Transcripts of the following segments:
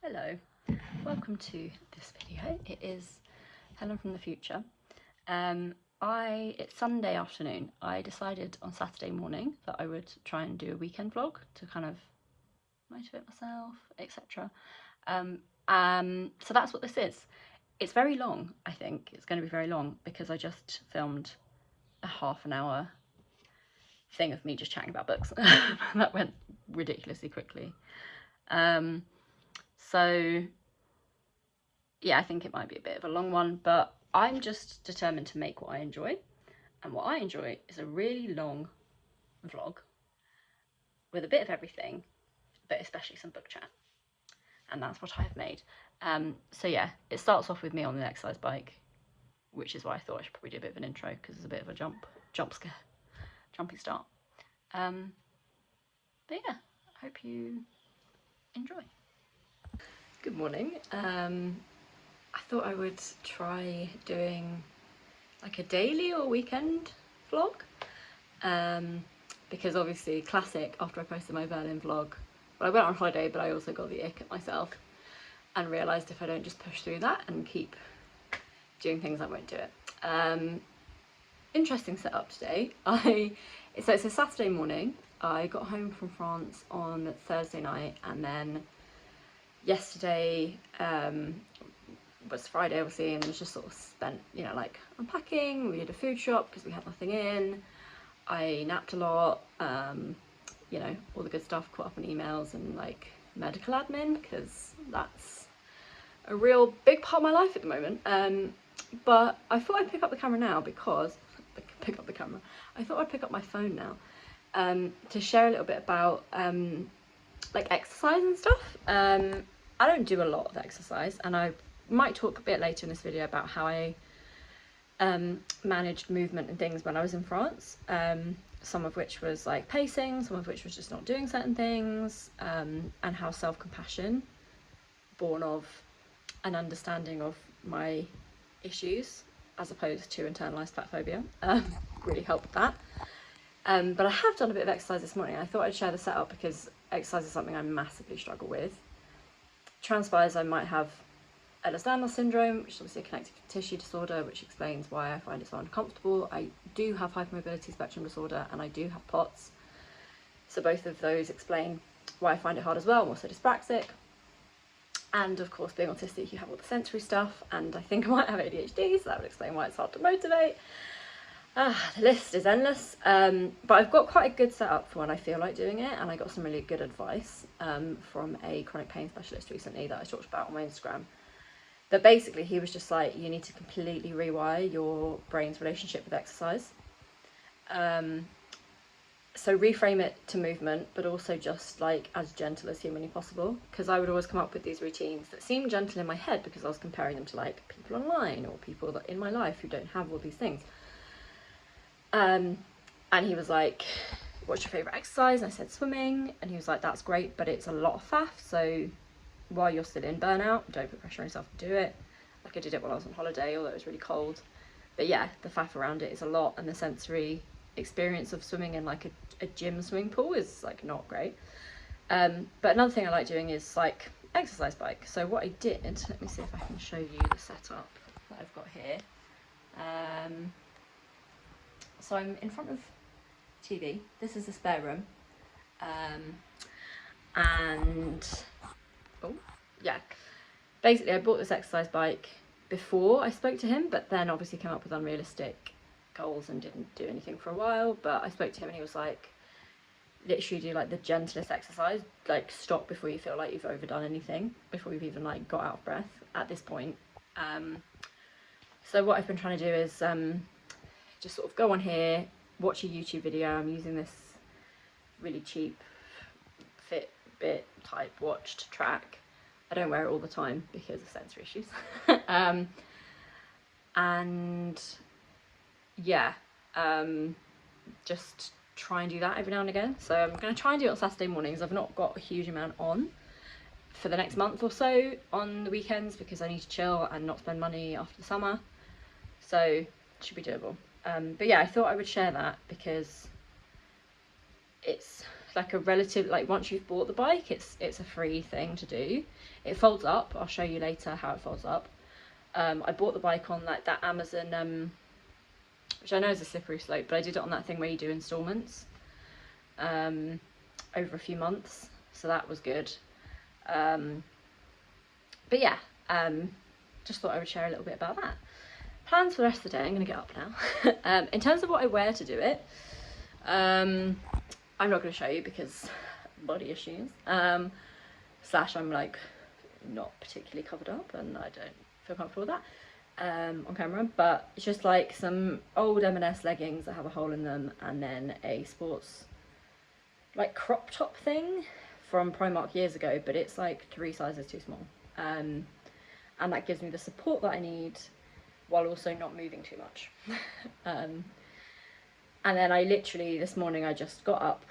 Hello, welcome to this video. It is Helen from the future. It's Sunday afternoon. I decided on Saturday morning that I would try and do a weekend vlog to kind of motivate myself, etc. So that's what this is. It's very long, I think. It's going to be very long because I just filmed a half an hour thing of me just chatting about books. That went ridiculously quickly. So yeah, I think it might be a bit of a long one, but I'm just determined to make what I enjoy. And what I enjoy is a really long vlog with a bit of everything, but especially some book chat. And that's what I've made. So yeah, it starts off with me on an exercise bike, which is why I thought I should probably do a bit of an intro because it's a bit of a jump scare, jumpy start. But yeah, I hope you enjoy. Good morning. I thought I would try doing like a daily or weekend vlog, because obviously classic, after I posted my Berlin vlog, well, I went on holiday but I also got the ick at myself and realised if I don't just push through that and keep doing things, I won't do it. Interesting setup today. So it's a Saturday morning. I got home from France on Thursday night, and then yesterday was Friday obviously, and was just sort of spent, like unpacking. We did a food shop because we had nothing in. I napped a lot, all the good stuff, caught up on emails and like medical admin because that's a real big part of my life at the moment. But I thought I'd pick up the camera now because I thought I'd pick up my phone now to share a little bit about like exercise and stuff. I don't do a lot of exercise, and I might talk a bit later in this video about how I managed movement and things when I was in France, some of which was like pacing, some of which was just not doing certain things, and how self-compassion, born of an understanding of my issues as opposed to internalized fat phobia, really helped that. But I have done a bit of exercise this morning. I thought I'd share the setup because exercise is something I massively struggle with. Transpires I might have Ehlers-Danlos syndrome, which is obviously a connective tissue disorder, which explains why I find it so uncomfortable. I do have hypermobility spectrum disorder, and I do have POTS. So both of those explain why I find it hard as well. I'm also dyspraxic. And of course, being autistic, you have all the sensory stuff, and I think I might have ADHD, so that would explain why it's hard to motivate. The list is endless, but I've got quite a good setup for when I feel like doing it, and I got some really good advice from a chronic pain specialist recently that I talked about on my Instagram. But basically he was just like, you need to completely rewire your brain's relationship with exercise. So reframe it to movement, but also just like as gentle as humanly possible, because I would always come up with these routines that seemed gentle in my head because I was comparing them to like people online or people that in my life who don't have all these things. And he was like, what's your favourite exercise? And I said swimming, and he was like, that's great, but it's a lot of faff, so while you're still in burnout, don't put pressure on yourself to do it. Like I did it while I was on holiday, although it was really cold. But yeah, the faff around it is a lot, and the sensory experience of swimming in like a gym swimming pool is like not great. But another thing I like doing is like exercise bike. So what I did, let me see if I can show you the setup that I've got here. So I'm in front of TV. This is the spare room. And oh yeah, basically I bought this exercise bike before I spoke to him, but then obviously came up with unrealistic goals and didn't do anything for a while. But I spoke to him and he was like, literally do like the gentlest exercise, like stop before you feel like you've overdone anything, before you've even like got out of breath at this point. So what I've been trying to do is just sort of go on here, watch a YouTube video. I'm using this really cheap Fitbit type watch to track. I don't wear it all the time because of sensory issues. And yeah, just try and do that every now and again. So I'm going to try and do it on Saturday mornings. I've not got a huge amount on for the next month or so on the weekends because I need to chill and not spend money after the summer. So it should be doable. But yeah, I thought I would share that because it's like a relative, like once you've bought the bike, it's a free thing to do. It folds up. I'll show you later how it folds up. I bought the bike on like that Amazon, which I know is a slippery slope, but I did it on that thing where you do installments over a few months, so that was good. But yeah, just thought I would share a little bit about that. Plans for the rest of the day, I'm going to get up now. In terms of what I wear to do it, I'm not going to show you because body issues, slash I'm like not particularly covered up and I don't feel comfortable with that on camera, but it's just like some old M&S leggings that have a hole in them, and then a sports like crop top thing from Primark years ago, but it's like 3 sizes too small, and that gives me the support that I need while also not moving too much. And then I literally this morning I just got up,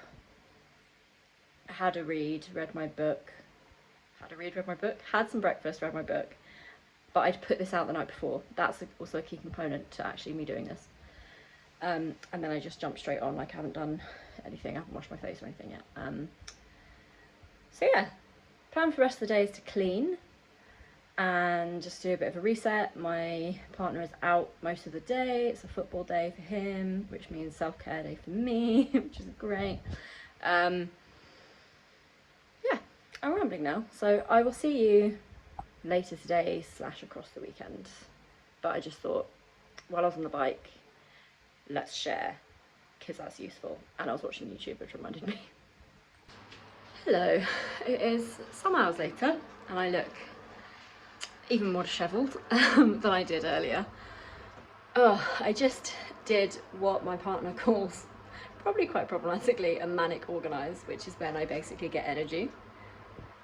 had a read, read my book, had some breakfast, read my book, but I'd put this out the night before. That's also a key component to actually me doing this. And then I just jumped straight on, like I haven't done anything, I haven't washed my face or anything yet. So yeah, plan for the rest of the day is to clean and just do a bit of a reset. My partner is out most of the day. It's a football day for him, which means self-care day for me, which is great. Yeah, I'm rambling now, so I will see you later today / across the weekend. But I just thought, while I was on the bike, let's share, because that's useful. And I was watching YouTube, which reminded me. Hello, it is some hours later and I look even more dishevelled than I did earlier. Oh, I just did what my partner calls, probably quite problematically, a manic organise, which is when I basically get energy.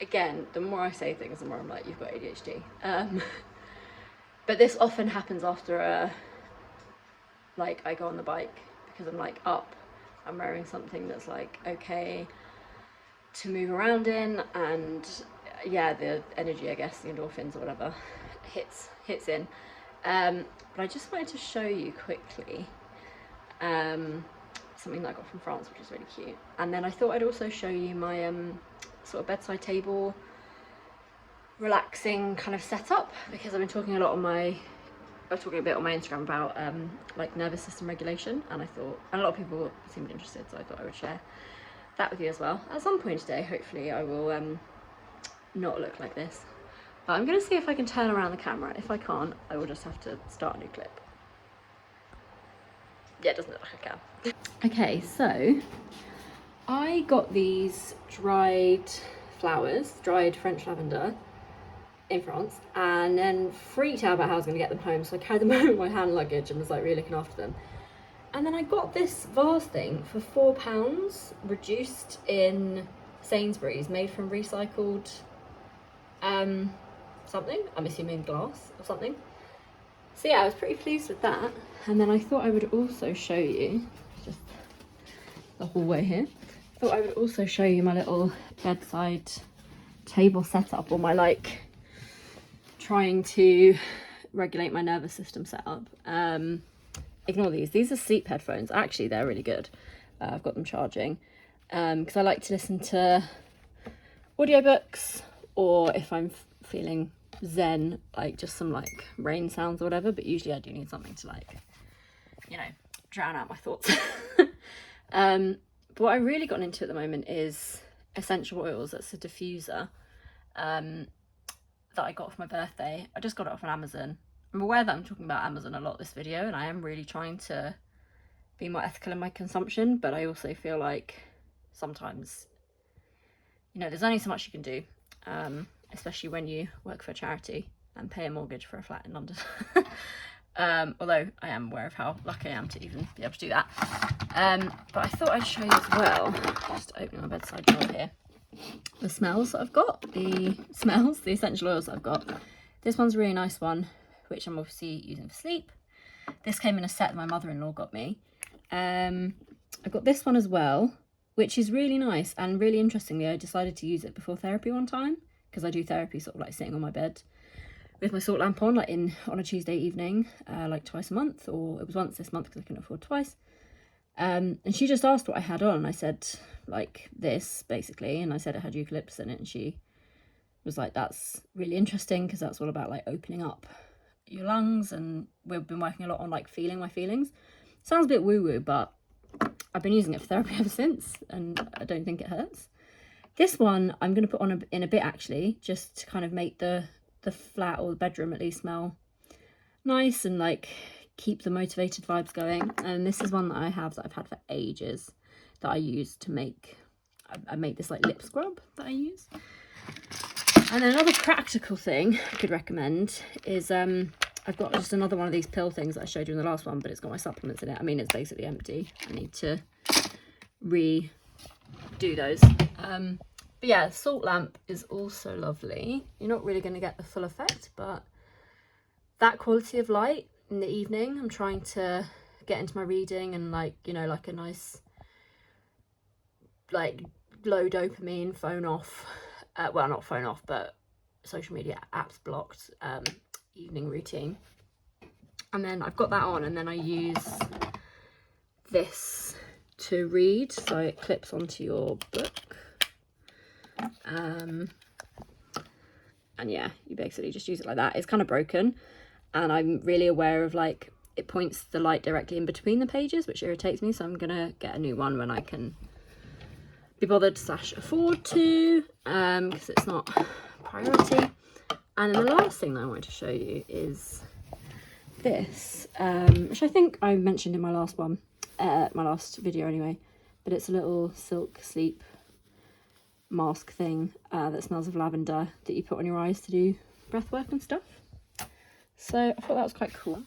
Again, the more I say things, the more I'm like, you've got ADHD. But this often happens after like I go on the bike, because I'm like up, I'm wearing something that's like okay to move around in, and yeah, the energy, I guess, the endorphins or whatever hits in. But I just wanted to show you quickly something that I got from France, which is really cute. And then I thought I'd also show you my sort of bedside table relaxing kind of setup, because I've been talking a lot on I was talking a bit on my Instagram about like nervous system regulation, and I thought, and a lot of people seemed interested, so I thought I would share that with you as well. At some point today, hopefully I will not look like this, but I'm gonna see if I can turn around the camera. If I can't, I will just have to start a new clip. Yeah, it doesn't look like I can. Okay, so I got these dried flowers, dried French lavender in France, and then freaked out about how I was going to get them home, so I carried them home in my hand luggage and was like really looking after them. And then I got this vase thing for £4, reduced in Sainsbury's, made from recycled something, I'm assuming glass or something. So yeah, I was pretty pleased with that. And then I thought I would also show you, just the hallway here, thought I would also show you my little bedside table setup, or my like trying to regulate my nervous system setup. Ignore these are sleep headphones. Actually, they're really good. I've got them charging because I like to listen to audiobooks, or if I'm feeling zen, like just some like rain sounds or whatever, but usually I do need something to like, you know, drown out my thoughts. But what I really gotten into at the moment is essential oils. That's a diffuser that I got for my birthday. I just got it off on Amazon. I'm aware that I'm talking about Amazon a lot this video, and I am really trying to be more ethical in my consumption, but I also feel like sometimes, you know, there's only so much you can do, especially when you work for a charity and pay a mortgage for a flat in London. Although I am aware of how lucky I am to even be able to do that. But I thought I'd show you as well, just opening my bedside drawer here, the smells that I've got, the essential oils that I've got. This one's a really nice one, which I'm obviously using for sleep. This came in a set that my mother-in-law got me. I've got this one as well, which is really nice, and really interestingly, I decided to use it before therapy one time, because I do therapy sort of like sitting on my bed with my salt lamp on, like on a Tuesday evening, like twice a month, or it was once this month because I couldn't afford twice. And she just asked what I had on. I said, like, this, basically. And I said it had eucalyptus in it. And she was like, that's really interesting, because that's all about, like, opening up your lungs. And we've been working a lot on, like, feeling my feelings. Sounds a bit woo-woo, but I've been using it for therapy ever since. And I don't think it hurts. This one I'm going to put on in a bit, actually, just to kind of make the flat, or the bedroom at least, smell nice and, like, keep the motivated vibes going. And this is one that I have that I've had for ages, that I use to make, I make this, like, lip scrub that I use. And then another practical thing I could recommend is I've got just another one of these pill things that I showed you in the last one, but it's got my supplements in it. I mean, it's basically empty. I need to redo those. But yeah, salt lamp is also lovely. You're not really going to get the full effect, but that quality of light in the evening, I'm trying to get into my reading and, like, you know, like a nice, like, low dopamine, phone off, well, not phone off, but social media apps blocked, evening routine. And then I've got that on, and then I use this to read, so it clips onto your book. And yeah, you basically just use it like that. It's kind of broken, and I'm really aware of, like, it points the light directly in between the pages, which irritates me, so I'm gonna get a new one when I can be bothered / afford to, because it's not a priority. And then the last thing that I wanted to show you is this, which I think I mentioned in my last one, my last video anyway, but it's a little silk sleep mask thing that smells of lavender that you put on your eyes to do breath work and stuff. So I thought that was quite cool.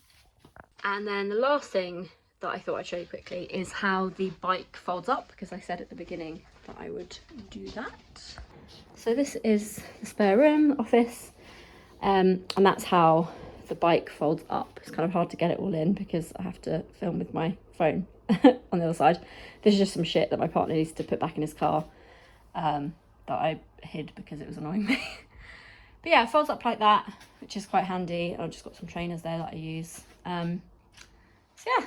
And then the last thing that I thought I'd show you quickly is how the bike folds up, because I said at the beginning that I would do that. So this is the spare room, office, and that's how the bike folds up. It's kind of hard to get it all in because I have to film with my phone on the other side. This is just some shit that my partner needs to put back in his car, that I hid because it was annoying me. But yeah, it folds up like that, which is quite handy. I've just got some trainers there that I use. So yeah,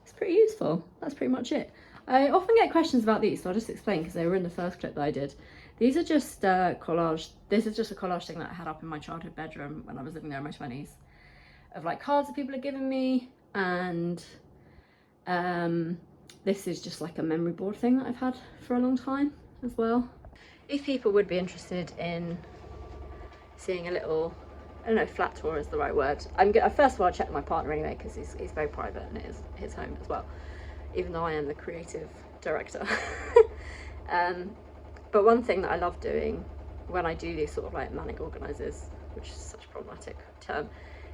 it's pretty useful. That's pretty much it. I often get questions about these, so I'll just explain, because they were in the first clip that I did. These are just collage. This is just a collage thing that I had up in my childhood bedroom when I was living there in my 20s, of, like, cards that people had given me. And this is just like a memory board thing that I've had for a long time as well. If people would be interested in seeing a little, I don't know if flat tour is the right word. First of all, I'll check with my partner anyway, because he's very private and it is his home as well, even though I am the creative director. But one thing that I love doing when I do these sort of, like, manic organisers, which is such a problematic term,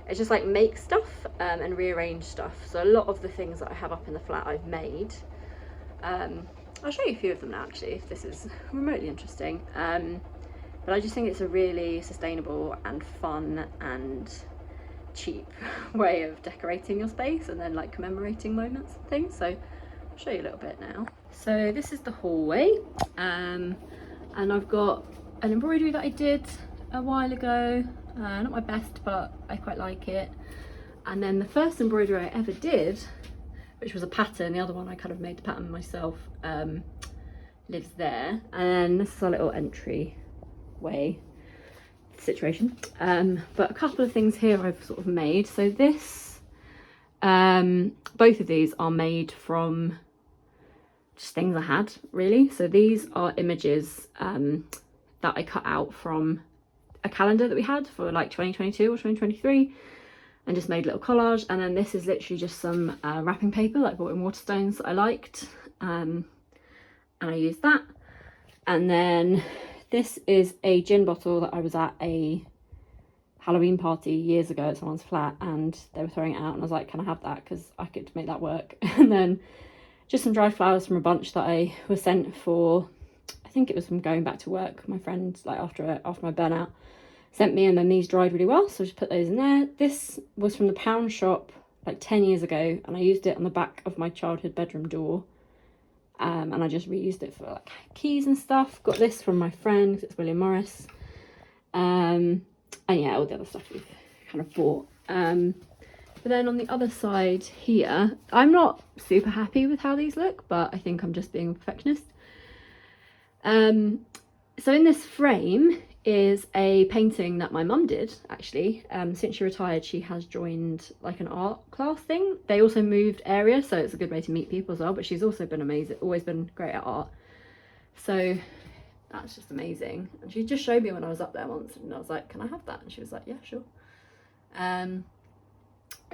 is just, like, make stuff and rearrange stuff. So a lot of the things that I have up in the flat I've made. I'll show you a few of them now, actually, if this is remotely interesting. But I just think it's a really sustainable and fun and cheap way of decorating your space and then, like, commemorating moments and things. So I'll show you a little bit now. So this is the hallway, and I've got an embroidery that I did a while ago. Not my best, but I quite like it. And then the first embroidery I ever did, which was a pattern, the other one I kind of made the pattern myself, lives there. And this is our little entry way situation. But a couple of things here I've sort of made. So this, both of these are made from just things I had, really. So these are images that I cut out from a calendar that we had for, like, 2022 or 2023, and just made a little collage. And then this is literally just some wrapping paper that I bought in Waterstones that I liked, and I used that. And then this is a gin bottle that I was at a Halloween party years ago at someone's flat, and they were throwing it out, and I was like, can I have that, because I could make that work. And then just some dried flowers from a bunch that I was sent for, I think it was from going back to work. My friend, like, after my burnout, sent me, and then these dried really well, so I just put those in there. This was from the pound shop like 10 years ago, and I used it on the back of my childhood bedroom door, and I just reused it for, like, keys and stuff. Got this from my friend, 'cause it's William Morris, and yeah, all the other stuff we've kind of bought. But then on the other side here, I'm not super happy with how these look, but I think I'm just being a perfectionist. So in this frame is a painting that my mum did, actually. Since she retired, she has joined like an art class thing. They also moved area, so it's a good way to meet people as well, but she's also been amazing, always been great at art. So that's just amazing. And she just showed me when I was up there once, and I was like, can I have that? And she was like, yeah, sure. And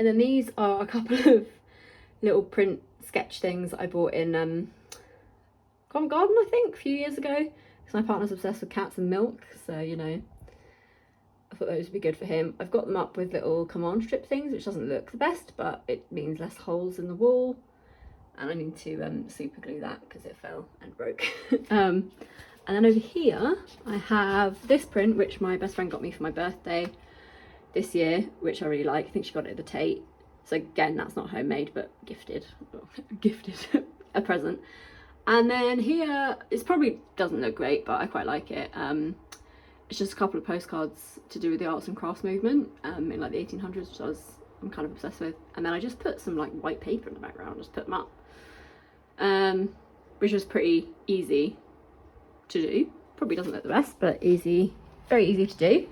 then these are a couple of little print sketch things that I bought in Covent Garden, I think, a few years ago, because my partner's obsessed with cats and milk, so you know, I thought those would be good for him. I've got them up with little command strip things, which doesn't look the best, but it means less holes in the wall. And I need to super glue that because it fell and broke. And then over here I have this print, which my best friend got me for my birthday this year, which I really like. I think she got it at the Tate. So again, that's not homemade, but gifted. Gifted a present. And then here, it probably doesn't look great, but I quite like it. It's just a couple of postcards to do with the arts and crafts movement in like the 1800s, which I'm kind of obsessed with. And then I just put some like white paper in the background, just put them up, which was pretty easy to do. Probably doesn't look the best, but easy, very easy to do.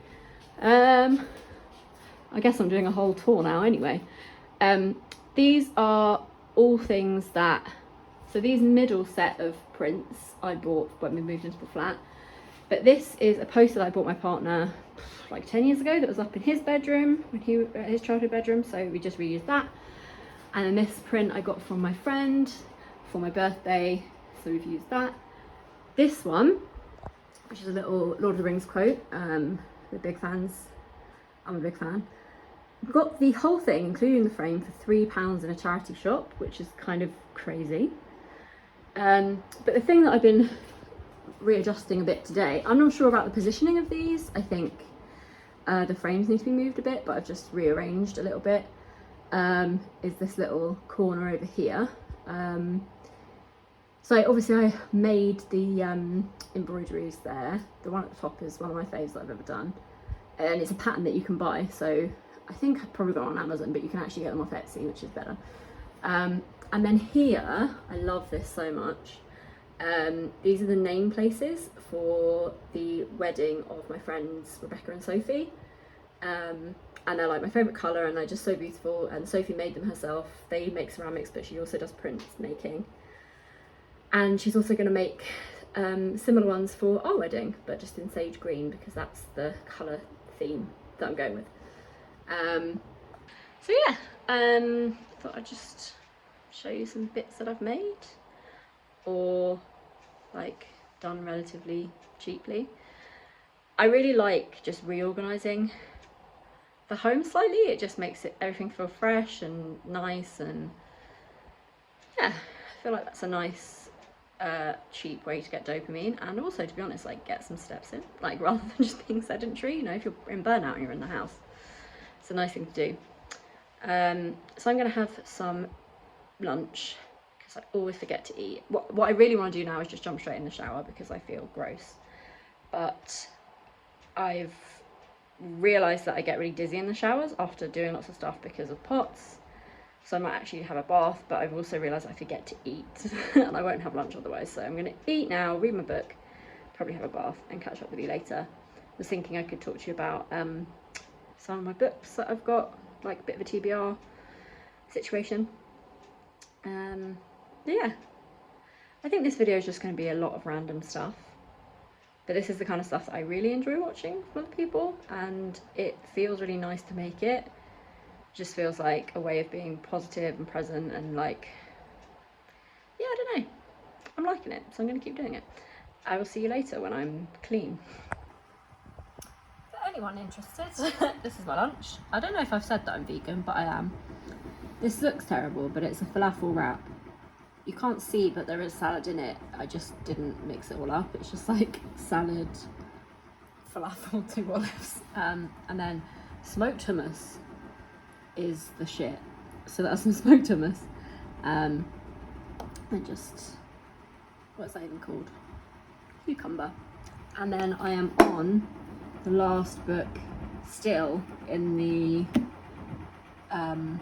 I guess I'm doing a whole tour now anyway. These are all things that, so these middle set of prints I bought when we moved into the flat, but this is a poster that I bought my partner like 10 years ago that was up in his bedroom, when he was his childhood bedroom, so we just reused that. And then this print I got from my friend for my birthday, so we've used that. This one, which is a little Lord of the Rings quote, we're big fans, I'm a big fan. We got the whole thing, including the frame, for £3 in a charity shop, which is kind of crazy. But the thing that I've been readjusting a bit today, I'm not sure about the positioning of these. I think the frames need to be moved a bit, but I've just rearranged a little bit. Is this little corner over here. So obviously I made the embroideries there. The one at the top is one of my faves that I've ever done. And it's a pattern that you can buy, so I think I've probably got it on Amazon, but you can actually get them off Etsy, which is better. And then here, I love this so much. These are the name places for the wedding of my friends Rebecca and Sophie. And they're like my favourite colour, and they're just so beautiful. And Sophie made them herself. They make ceramics, but she also does print making. And she's also going to make similar ones for our wedding, but just in sage green, because that's the colour theme that I'm going with. So yeah, thought I'd just show you some bits that I've made, or like done relatively cheaply. I really like just reorganizing the home slightly. It just makes everything feel fresh and nice, and yeah, I feel like that's a nice cheap way to get dopamine, and also, to be honest, like get some steps in, like rather than just being sedentary. You know, if you're in burnout and you're in the house, it's a nice thing to do. So I'm gonna have some lunch, because I always forget to eat. What I really want to do now is just jump straight in the shower, because I feel gross. But I've realised that I get really dizzy in the showers after doing lots of stuff because of POTS. So I might actually have a bath, but I've also realised I forget to eat and I won't have lunch otherwise. So I'm going to eat now, read my book, probably have a bath, and catch up with you later. I was thinking I could talk to you about some of my books that I've got, like a bit of a TBR situation. Yeah, I think this video is just going to be a lot of random stuff, but this is the kind of stuff that I really enjoy watching from other people, and it feels really nice to make it. Just feels like a way of being positive and present, and like, yeah, I don't know, I'm liking it, so I'm going to keep doing it. I will see you later when I'm clean. For anyone interested, this is my lunch. I don't know if I've said that I'm vegan, but I am. This looks terrible, but it's a falafel wrap. You can't see, but there is salad in it. I just didn't mix it all up. It's just like salad, falafel, 2 olives, and then smoked hummus is the shit. So that's some smoked hummus, and just, what's that even called? Cucumber. And then I am on the last book still in the Throne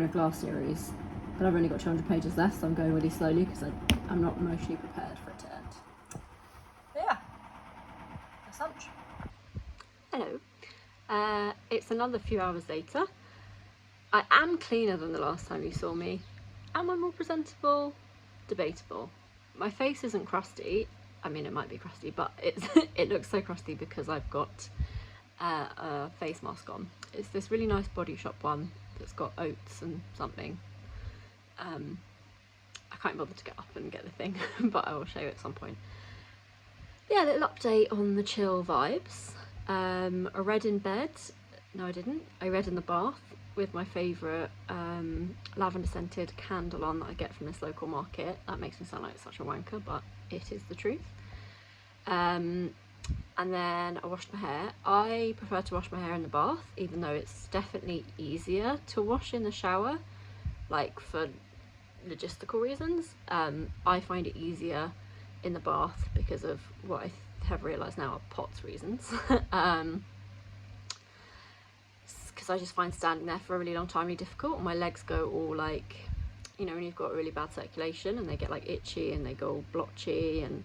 of Glass series, but I've only got 200 pages left, so I'm going really slowly because I'm not emotionally prepared for it to end. But yeah, that's lunch. Hello. It's another few hours later. I am cleaner than the last time you saw me. Am I more presentable? Debatable. My face isn't crusty. I mean, it might be crusty, but it looks so crusty because I've got a face mask on. It's this really nice Body Shop one that's got oats and something. I can't bother to get up and get the thing, but I will show you at some point. Yeah, a little update on the chill vibes. I read in bed. No, I didn't. I read in the bath with my favourite lavender scented candle on that I get from this local market. That makes me sound like such a wanker, but it is the truth. And then I washed my hair. I prefer to wash my hair in the bath, even though it's definitely easier to wash in the shower, like for logistical reasons. I find it easier in the bath because of what I have realised now are POTS reasons. Because I just find standing there for a really long time really difficult. My legs go all like, you know, when you've got really bad circulation and they get like itchy and they go all blotchy, and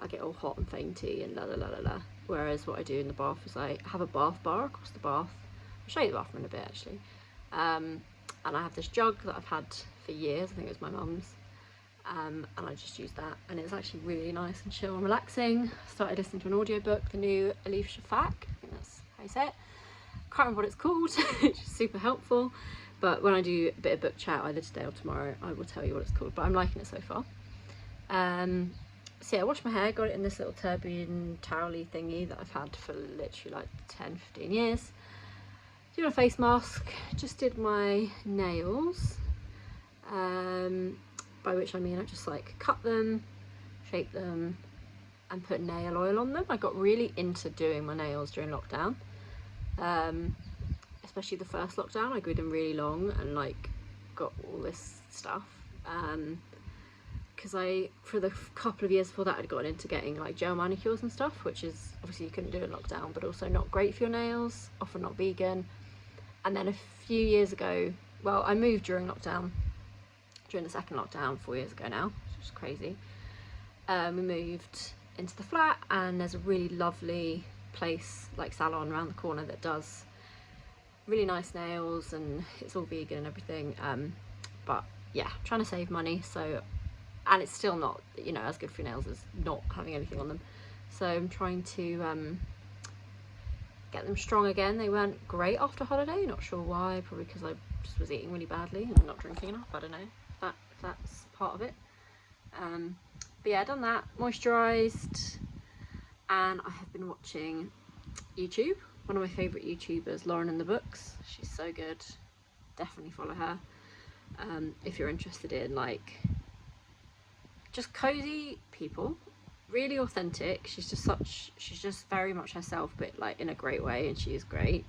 I get all hot and fainty and la la la la la. Whereas what I do in the bath is I have a bath bar across the bath. I'll show you the bathroom in a bit actually. And I have this jug that I've had for years. I think it was my mum's. And I just use that, and it's actually really nice and chill and relaxing. Started listening to an audiobook, the new Elif Shafak, I think that's how you say it. Can't remember what it's called, which is super helpful, but when I do a bit of book chat either today or tomorrow, I will tell you what it's called, but I'm liking it so far. So yeah, I washed my hair, got it in this little turban towel-y thingy that I've had for literally like 10-15 years. Did a face mask, just did my nails, by which I mean I just like cut them, shape them and put nail oil on them. I got really into doing my nails during lockdown, especially the first lockdown. I grew them really long and like got all this stuff, because for the couple of years before that I'd gotten into getting like gel manicures and stuff, which is obviously you couldn't do in lockdown, but also not great for your nails, often not vegan. And then a few years ago, well, I moved during lockdown, during the second lockdown 4 years ago now, which is crazy. We moved into the flat, and there's a really lovely place, like salon around the corner, that does really nice nails, and it's all vegan and everything. But yeah, trying to save money, so, and it's still not, you know, as good for your nails as not having anything on them. So I'm trying to get them strong again. They weren't great after holiday, not sure why, probably because I just was eating really badly and not drinking enough, I don't know if that's part of it. But yeah, done that, moisturised, and I have been watching YouTube. One of my favourite YouTubers, Lauren and the Books. She's so good, definitely follow her if you're interested in like just cozy people, really authentic. She's just very much herself, but like in a great way, and she is great.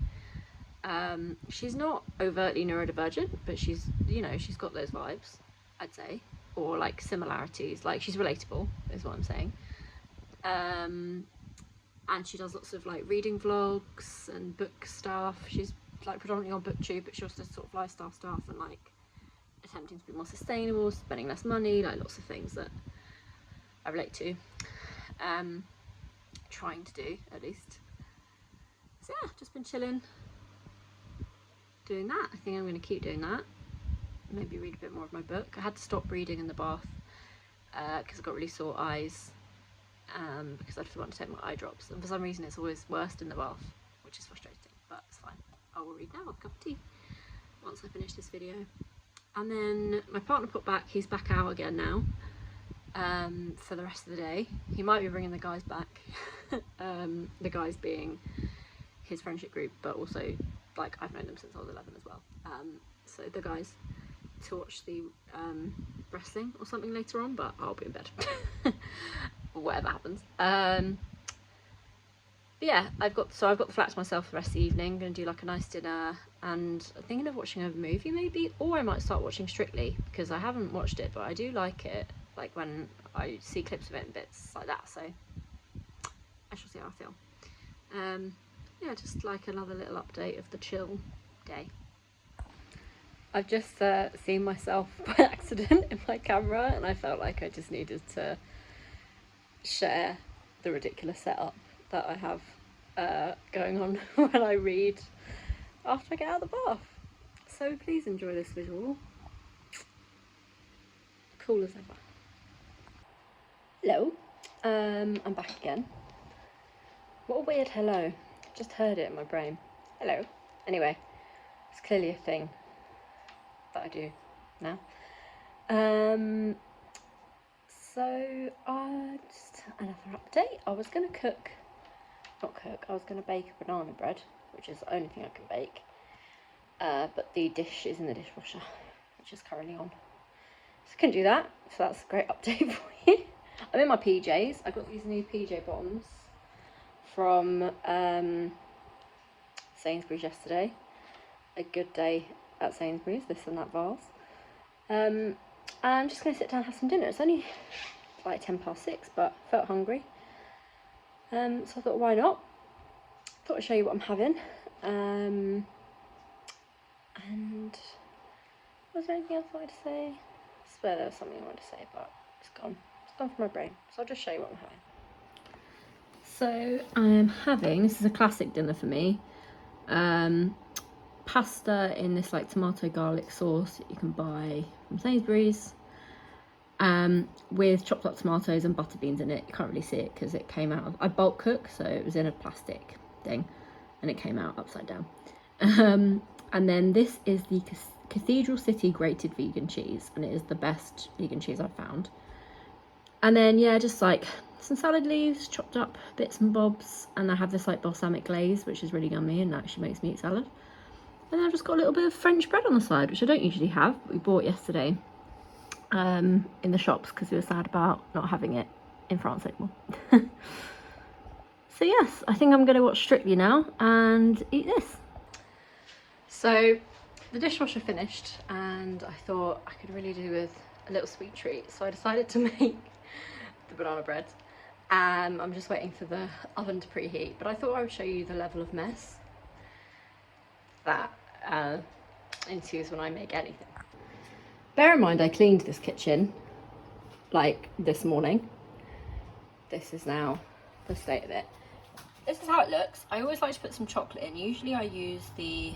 She's not overtly neurodivergent, but she's, you know, she's got those vibes, I'd say, or like similarities. Like she's relatable is what I'm saying. And she does lots of like reading vlogs and book stuff. She's like predominantly on BookTube, but she also does sort of lifestyle stuff and like attempting to be more sustainable, spending less money, like lots of things that I relate to, trying to do at least. So yeah, just been chilling, doing that. I think I'm going to keep doing that, maybe read a bit more of my book. I had to stop reading in the bath because I got really sore eyes, because I'd forgotten to take my eye drops, and for some reason it's always worst in the bath, which is frustrating, but it's fine. I will read now with a cup of tea once I finish this video. And then my partner put back, he's back out again now for the rest of the day. He might be bringing the guys back, the guys being his friendship group, but also like I've known them since I was 11 as well. So the guys to watch the wrestling or something later on, but I'll be in bed or whatever happens. But yeah, I've got the flat to myself for the rest of the evening. I'm gonna do like a nice dinner, and I'm thinking of watching a movie maybe, or I might start watching Strictly, because I haven't watched it, but I do like it, like when I see clips of it and bits like that, so I shall see how I feel. Yeah, just like another little update of the chill day. I've just seen myself by accident in my camera, and I felt like I just needed to share the ridiculous setup that I have going on when I read after I get out of the bath. So please enjoy this visual. Cool as ever. Hello, I'm back again. What a weird hello. Just heard it in my brain. Hello. Anyway, it's clearly a thing that I do now. So just another update. I was gonna I was gonna bake a banana bread, which is the only thing I can bake. But the dish is in the dishwasher, which is currently on. So I couldn't do that, so that's a great update for you. I'm in my PJs. I got these new PJ bottoms from Sainsbury's yesterday. A good day at Sainsbury's, this and that vase. I'm just going to sit down and have some dinner. It's only like 6:10, but I felt hungry. So I thought, why not? Thought I'd show you what I'm having. And was there anything else I wanted to say? I swear there was something I wanted to say, but it's gone. It's gone from my brain. So I'll just show you what I'm having. So I'm having, this is a classic dinner for me, pasta in this like tomato garlic sauce that you can buy from Sainsbury's, with chopped up tomatoes and butter beans in it. You can't really see it because it came out of, I bulk cook, so it was in a plastic thing and it came out upside down. And then this is the Cathedral City grated vegan cheese, and it is the best vegan cheese I've found. And then yeah, just like some salad leaves, chopped up bits and bobs, and I have this like balsamic glaze, which is really yummy and actually makes me eat salad. And then I've just got a little bit of French bread on the side, which I don't usually have, but we bought yesterday in the shops because we were sad about not having it in France anymore. So yes, I think I'm going to watch Strictly now and eat this. So the dishwasher finished and I thought I could really do with a little sweet treat, so I decided to make the banana bread. I'm just waiting for the oven to preheat, but I thought I would show you the level of mess that ensues when I make anything. Bear in mind I cleaned this kitchen like this morning. This is now the state of it. This is how it looks. I always like to put some chocolate in. Usually I use the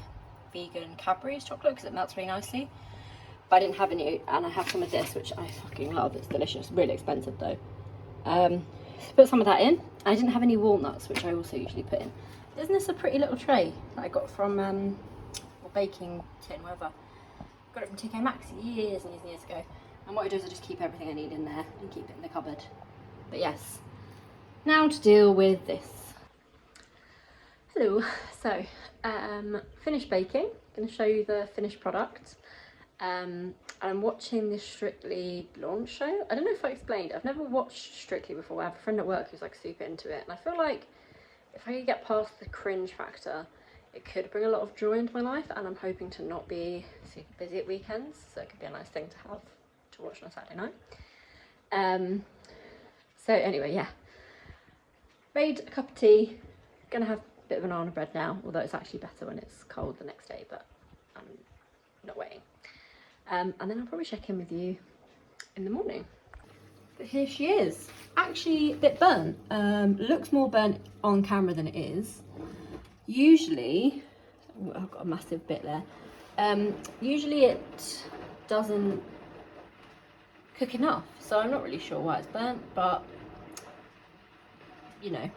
vegan Cadbury's chocolate because it melts really nicely, but I didn't have any, and I have some of this, which I fucking love. It's delicious. Really expensive though. Put some of that in. I didn't have any walnuts, which I also usually put in. Isn't this a pretty little tray that I got from or baking tin, whatever. Got it from TK Maxx years and years and years ago. And what I do is I just keep everything I need in there and keep it in the cupboard. But yes, now to deal with this. Hello. So finished baking. I'm going to show you the finished product. And I'm watching this Strictly launch show. I don't know if I explained, I've never watched Strictly before. I have a friend at work who's like super into it, and I feel like if I could get past the cringe factor, it could bring a lot of joy into my life, and I'm hoping to not be super busy at weekends, so it could be a nice thing to have to watch on a Saturday night. So anyway, yeah, made a cup of tea, gonna have a bit of banana bread now, although it's actually better when it's cold the next day, but I'm not waiting. And then I'll probably check in with you in the morning. But here she is. Actually a bit burnt. Looks more burnt on camera than it is. Usually, I've got a massive bit there. Usually it doesn't cook enough, so I'm not really sure why it's burnt, but you know,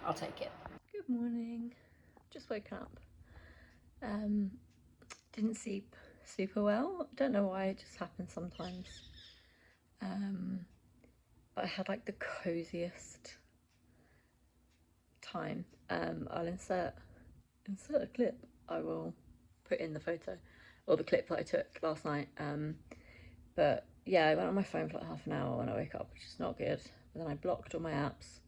I'll take it. Good morning. Just woken up. Didn't sleep super well. Don't know why, it just happens sometimes. But I had like the coziest time. I'll insert a clip. I will put in the photo or the clip that I took last night. But yeah, I went on my phone for like half an hour when I woke up, which is not good. But then I blocked all my apps.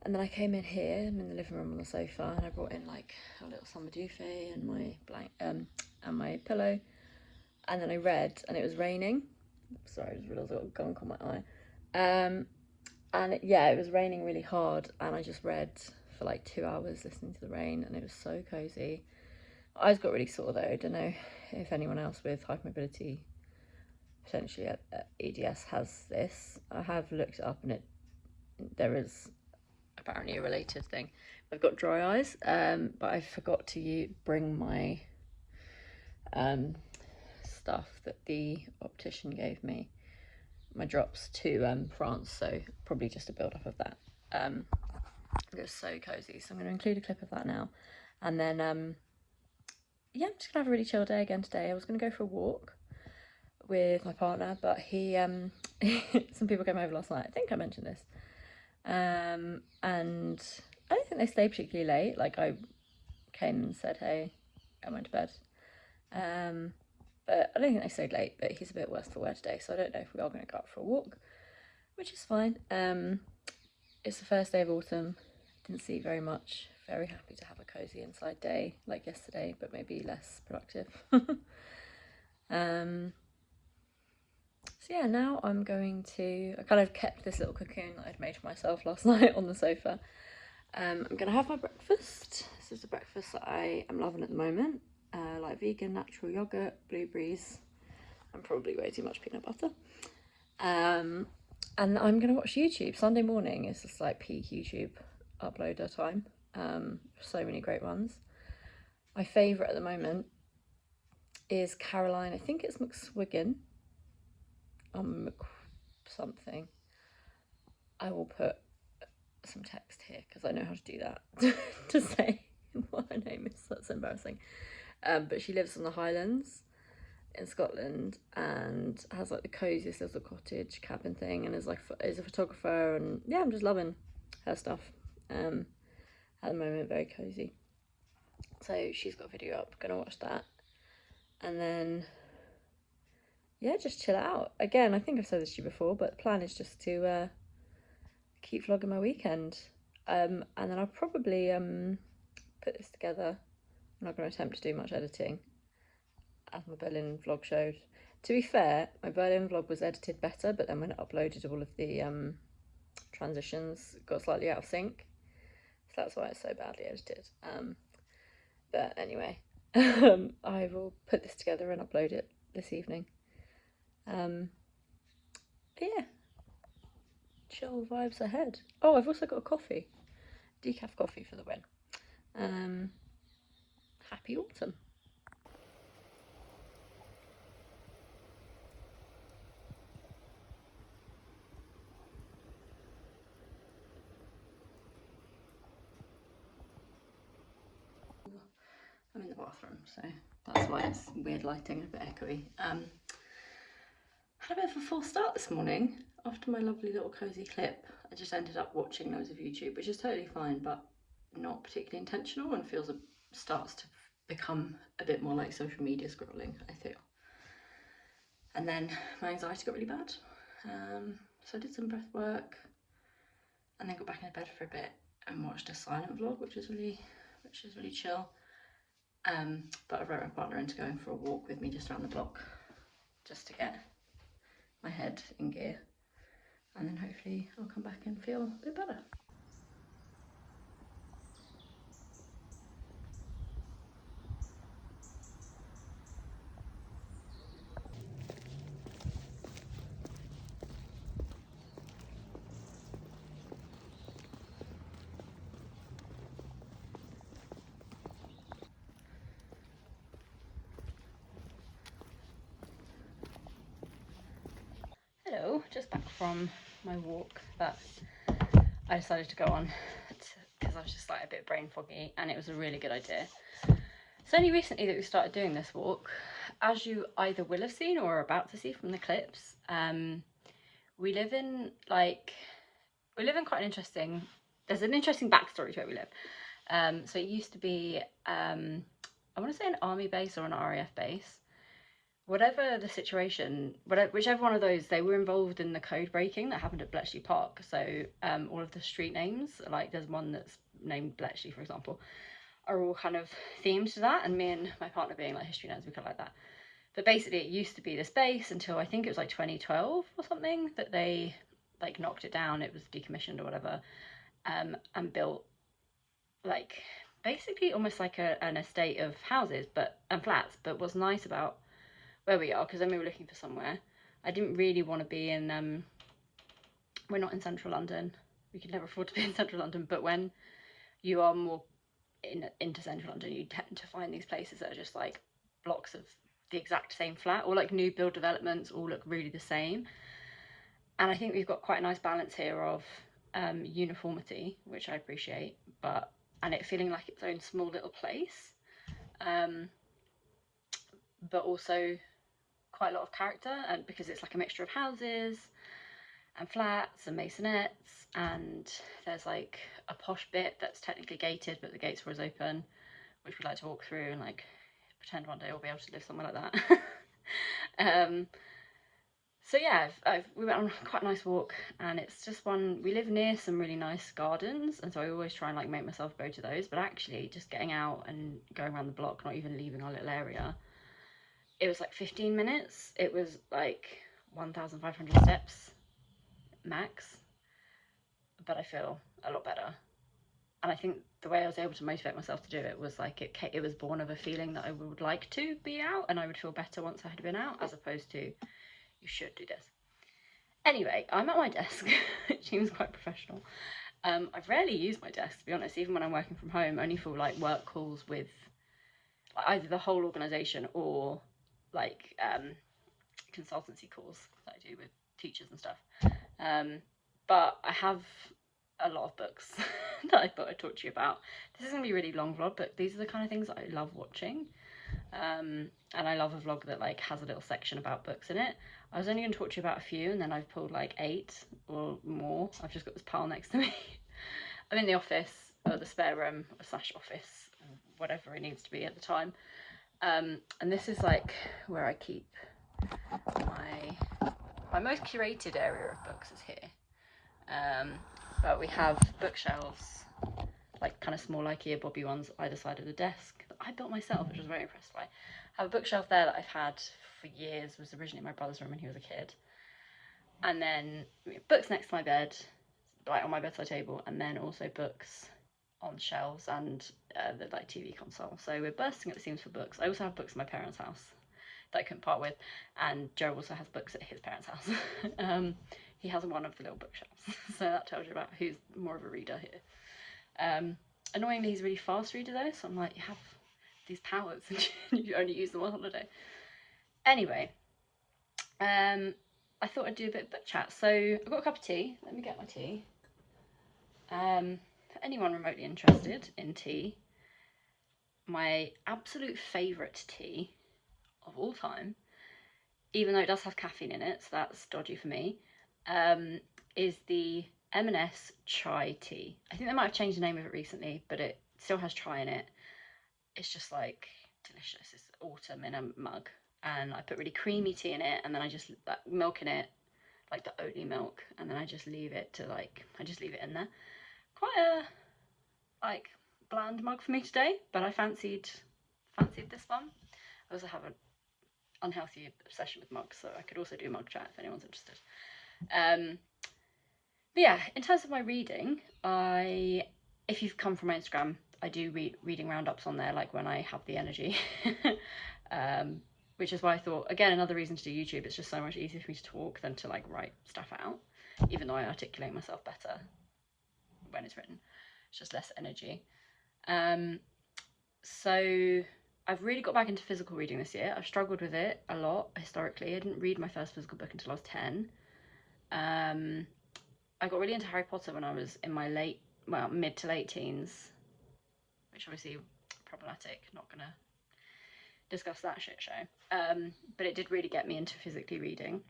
And then I came in here, I'm in the living room on the sofa, and I brought in like a little summer duvet and my and my pillow. And then I read, and it was raining. Sorry, I just realised I got gunk on my eye. And it was raining really hard, and I just read for like 2 hours listening to the rain, and it was so cozy. Eyes got really sore though. I don't know if anyone else with hypermobility, potentially at EDS, has this. I have looked it up and there is apparently a related thing. I've got dry eyes, but I forgot to bring my stuff that the optician gave me, my drops, to France, so probably just a build up of that. It was so cozy, so I'm going to include a clip of that now. And then yeah, I'm just gonna have a really chill day again today. I was gonna go for a walk with my partner, but he some people came over last night. I think I mentioned this, and I don't think they stayed particularly late. Like, I came and said hey, I went to bed, but I don't think they stayed late. But he's a bit worse for wear today, so I don't know if we are going to go out for a walk, which is fine. It's the first day of autumn. Didn't see very much. Very happy to have a cozy inside day like yesterday, but maybe less productive. So yeah, now I'm going to, I kind of kept this little cocoon that I'd made for myself last night on the sofa. I'm gonna have my breakfast. This is the breakfast that I am loving at the moment. Like vegan, natural yogurt, blueberries, and probably way too much peanut butter. And I'm gonna watch YouTube. Sunday morning is just like peak YouTube uploader time. So many great ones. My favourite at the moment is Caroline, I think it's McSwiggan, something. I will put some text here because I know how to do that to say what her name is. That's embarrassing. But she lives on the Highlands in Scotland and has like the coziest little cottage cabin thing, and is a photographer, and yeah, I'm just loving her stuff. At the moment, very cozy. So she's got a video up, gonna watch that, and then yeah, just chill out. Again, I think I've said this to you before, but the plan is just to keep vlogging my weekend, and then I'll probably put this together. I'm not going to attempt to do much editing, as my Berlin vlog showed. To be fair, my Berlin vlog was edited better, but then when it uploaded, all of the transitions got slightly out of sync, so that's why it's so badly edited. But anyway, I will put this together and upload it this evening. But yeah, chill vibes ahead. Oh, I've also got a coffee, decaf coffee for the win. Happy autumn. I'm in the bathroom, so that's why it's weird lighting, a bit echoey. Had a bit of a false start this morning after my lovely little cozy clip. I just ended up watching loads of YouTube, which is totally fine, but not particularly intentional, and starts to become a bit more like social media scrolling, I feel. And then my anxiety got really bad, so I did some breath work, and then got back into bed for a bit and watched a silent vlog, which is really chill. But I wrote my partner into going for a walk with me just around the block, just to get my head in gear, and then hopefully I'll come back and feel a bit better. Hello, just back from my walk that I decided to go on because I was just like a bit brain foggy, and it was a really good idea. It's only recently that we started doing this walk. As you either will have seen or are about to see from the clips, we live in quite an interesting, there's an interesting backstory to where we live. So it used to be, I want to say an army base or an RAF base. Whatever the situation, whichever one of those, they were involved in the code breaking that happened at Bletchley Park. So all of the street names, like there's one that's named Bletchley, for example, are all kind of themed to that. And me and my partner, being like history nerds, we kind of like that. But basically it used to be this base until I think it was like 2012 or something that they like knocked it down. It was decommissioned or whatever, and built like basically almost like an estate of houses and flats. But what's nice about where we are, because then we were looking for somewhere, I didn't really want to be in, we're not in central London. We could never afford to be in central London, but when you are more into central London, you tend to find these places that are just like blocks of the exact same flat, or like new build developments all look really the same. And I think we've got quite a nice balance here of uniformity, which I appreciate, and it feeling like its own small little place, but also quite a lot of character, and because it's like a mixture of houses and flats and masonettes, and there's like a posh bit that's technically gated, but the gates are always open, which we'd like to walk through and like pretend one day we'll be able to live somewhere like that. So yeah, we went on quite a nice walk, and it's just we live near some really nice gardens, and so I always try and like make myself go to those, but actually just getting out and going around the block, not even leaving our little area, it was like 15 minutes. It was like 1,500 steps max, but I feel a lot better. And I think the way I was able to motivate myself to do it was like it was born of a feeling that I would like to be out, and I would feel better once I had been out, as opposed to you should do this. Anyway, I'm at my desk. It seems quite professional. I've rarely used my desk, to be honest, even when I'm working from home, only for like work calls with like either the whole organisation or like consultancy calls that I do with teachers and stuff. But I have a lot of books that I thought I'd talk to you about. This is going to be a really long vlog, but these are the kind of things that I love watching. And I love a vlog that like has a little section about books in it. I was only going to talk to you about a few, and then I've pulled like 8 or more. I've just got this pile next to me. I'm in the office, or the spare room / office, whatever it needs to be at the time. And this is like where I keep my most curated area of books is here. But we have bookshelves, like kind of small IKEA Bobby ones either side of the desk that I built myself, which I was very impressed by. I have a bookshelf there that I've had for years. It was originally my brother's room when he was a kid. And then books next to my bed, like on my bedside table, and then also books on shelves and the like TV console. So we're bursting at the seams for books. I also have books in my parents' house that I couldn't part with, and Joe also has books at his parents' house. He has one of the little bookshelves, so that tells you about who's more of a reader here. Annoyingly, he's a really fast reader though, so I'm like, you have these powers and you only use them on holiday. Anyway, I thought I'd do a bit of book chat. So I've got a cup of tea. Let me get my tea. For anyone remotely interested in tea, my absolute favourite tea of all time, even though it does have caffeine in it, so that's dodgy for me, is the M&S chai tea. I think they might have changed the name of it recently, but it still has chai in it. It's just like delicious. It's autumn in a mug, and I put really creamy tea in it, and then I just milk in it, like the Oatly milk, and then I just leave it in there. Quite a like bland mug for me today, but I fancied this one. I also have an unhealthy obsession with mugs, so I could also do mug chat if anyone's interested. But yeah, in terms of my reading, if you've come from my Instagram, I do reading roundups on there, like when I have the energy. Which is why I thought, again, another reason to do YouTube. It's just so much easier for me to talk than to like write stuff out, even though I articulate myself better when it's written. It's just less energy. So I've really got back into physical reading this year. I've struggled with it a lot historically. I didn't read my first physical book until I was 10. I got really into Harry Potter when I was in my mid to late teens, which obviously problematic, not gonna discuss that shit show. But it did really get me into physically reading.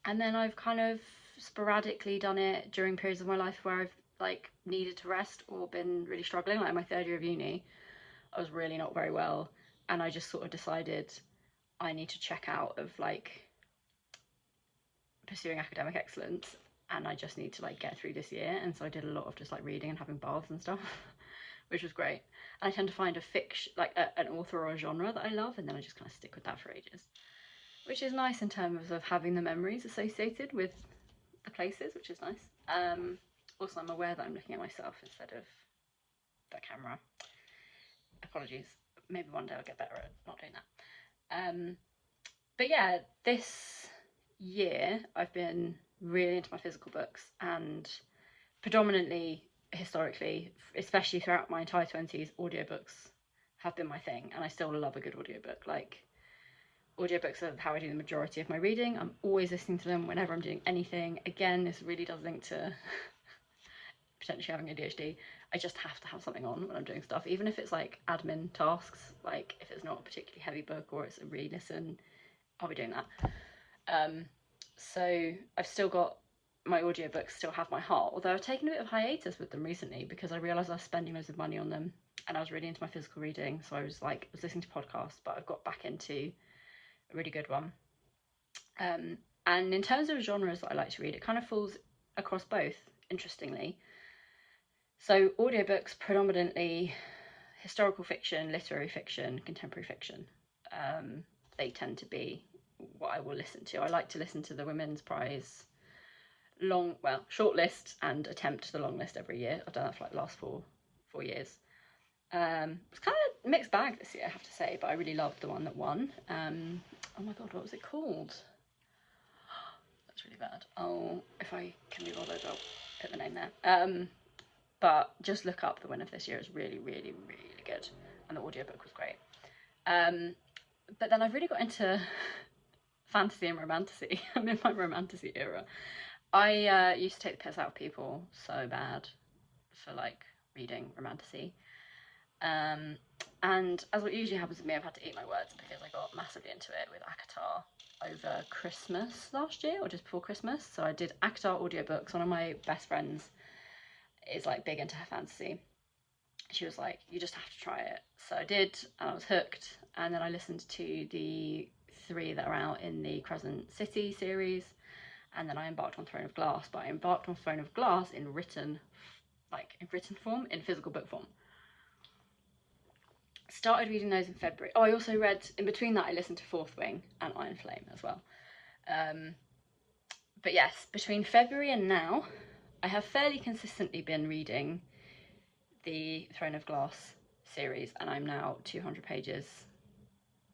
And then I've kind of sporadically done it during periods of my life where I've like needed to rest or been really struggling. Like my 3rd year of uni, I was really not very well, and I just sort of decided I need to check out of like pursuing academic excellence, and I just need to like get through this year. And so I did a lot of just like reading and having baths and stuff, which was great. And I tend to find a fiction, like an author or a genre that I love, and then I just kind of stick with that for ages, which is nice in terms of having the memories associated with the places, which is nice. Also, I'm aware that I'm looking at myself instead of the camera, apologies. Maybe one day I'll get better at not doing that. But yeah, this year I've been really into my physical books, and predominantly historically, especially throughout my entire 20s, audiobooks have been my thing, and I still love a good audiobook. Like, audiobooks are how I do the majority of my reading. I'm always listening to them whenever I'm doing anything. Again, this really does link to potentially having ADHD. I just have to have something on when I'm doing stuff, even if it's like admin tasks. Like, if it's not a particularly heavy book or it's a re-listen, I'll be doing that. So I've still got my audiobooks, still have my heart, although I've taken a bit of hiatus with them recently because I realised I was spending loads of money on them, and I was really into my physical reading, so I was listening to podcasts, but I've got back into a really good one. And in terms of genres that I like to read, it kind of falls across both, interestingly. So audiobooks, predominantly historical fiction, literary fiction, contemporary fiction. They tend to be what I will listen to. I like to listen to the Women's Prize shortlist and attempt the long list every year. I've done that for like the last four years. It's kind of a mixed bag this year, I have to say, but I really loved the one that won. Oh my god, what was it called? That's really bad. Oh, if I can be bothered, I'll put the name there. But just look up the winner of this year. It's really, really, really good, and the audiobook was great. But then I've really got into fantasy and romantasy. I'm in my romantasy era. I used to take the piss out of people so bad for like reading romantasy. And as what usually happens with me, I've had to eat my words because I got massively into it with ACOTAR over Christmas last year, or just before Christmas. So I did ACOTAR audiobooks. One of my best friends is like big into her fantasy. She was like, you just have to try it. So I did, and I was hooked. And then I listened to the 3 that are out in the Crescent City series, and then I embarked on Throne of Glass. But I embarked on Throne of Glass in written form, in physical book form. Started reading those in February. Oh, I also read, in between that, I listened to Fourth Wing and Iron Flame as well. But yes, between February and now, I have fairly consistently been reading the Throne of Glass series, and I'm now 200 pages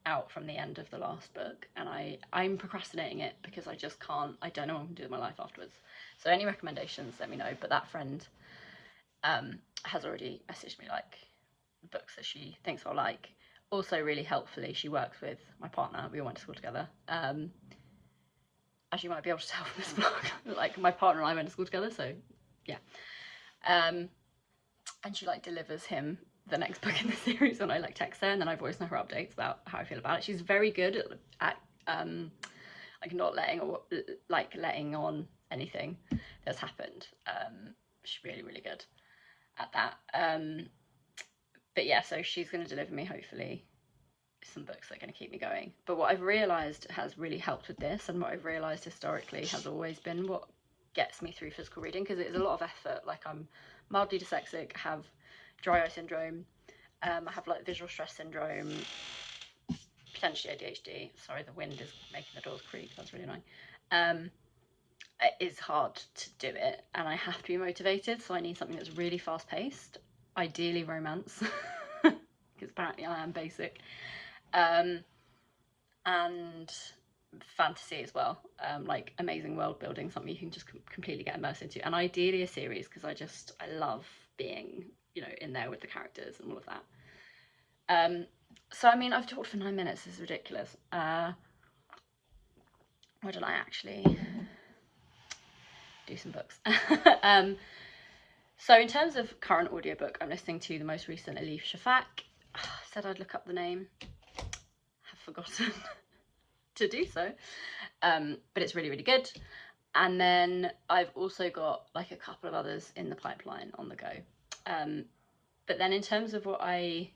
out from the end of the last book, and I'm procrastinating it because I just can't. I don't know what I'm going to do with my life afterwards. So any recommendations, let me know. But that friend has already messaged me like books that she thinks I'll like. Also, really helpfully, she works with my partner. We all went to school together. As you might be able to tell from this blog, like my partner and I went to school together, so yeah. And she like delivers him the next book in the series, and I like text her, and then I voice her updates about how I feel about it. She's very good at like not letting on anything that's happened. She's really, really good at that. But yeah, so she's going to deliver me, hopefully, some books that are going to keep me going. But what I've realised has really helped with this, and what I've realised historically has always been what gets me through physical reading, because it is a lot of effort. Like, I'm mildly dyslexic, I have dry eye syndrome, I have like visual stress syndrome, potentially ADHD. Sorry, the wind is making the doors creak, that's really annoying. It is hard to do it, and I have to be motivated, so I need something that's really fast paced, ideally romance, because apparently I am basic, and fantasy as well, like amazing world building, something you can just completely get immersed into, and ideally a series, because I love being, in there with the characters and all of that. So I mean, I've talked for 9 minutes. This is ridiculous. Why don't I actually do some books? So in terms of current audiobook, I'm listening to the most recent Elif Shafak. Said I'd look up the name, have forgotten to do so, but it's really, really good. And then I've also got like a couple of others in the pipeline on the go. But then in terms of what I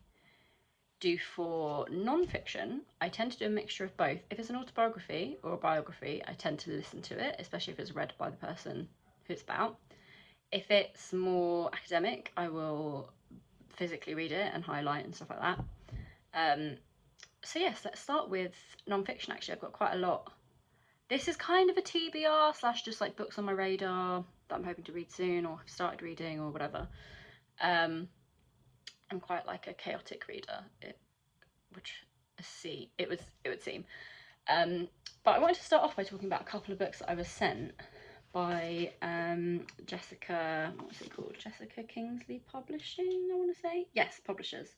do for non-fiction, I tend to do a mixture of both. If it's an autobiography or a biography, I tend to listen to it, especially if it's read by the person who it's about. If it's more academic, I will physically read it and highlight and stuff like that. So yes, let's start with non-fiction. Actually, I've got quite a lot. This is kind of a TBR / just like books on my radar that I'm hoping to read soon, or have started reading, or whatever. am quite like a chaotic reader, it would seem. But I wanted to start off by talking about a couple of books that I was sent by Jessica, what's it called? Jessica Kingsley Publishing, I want to say. Yes, Publishers.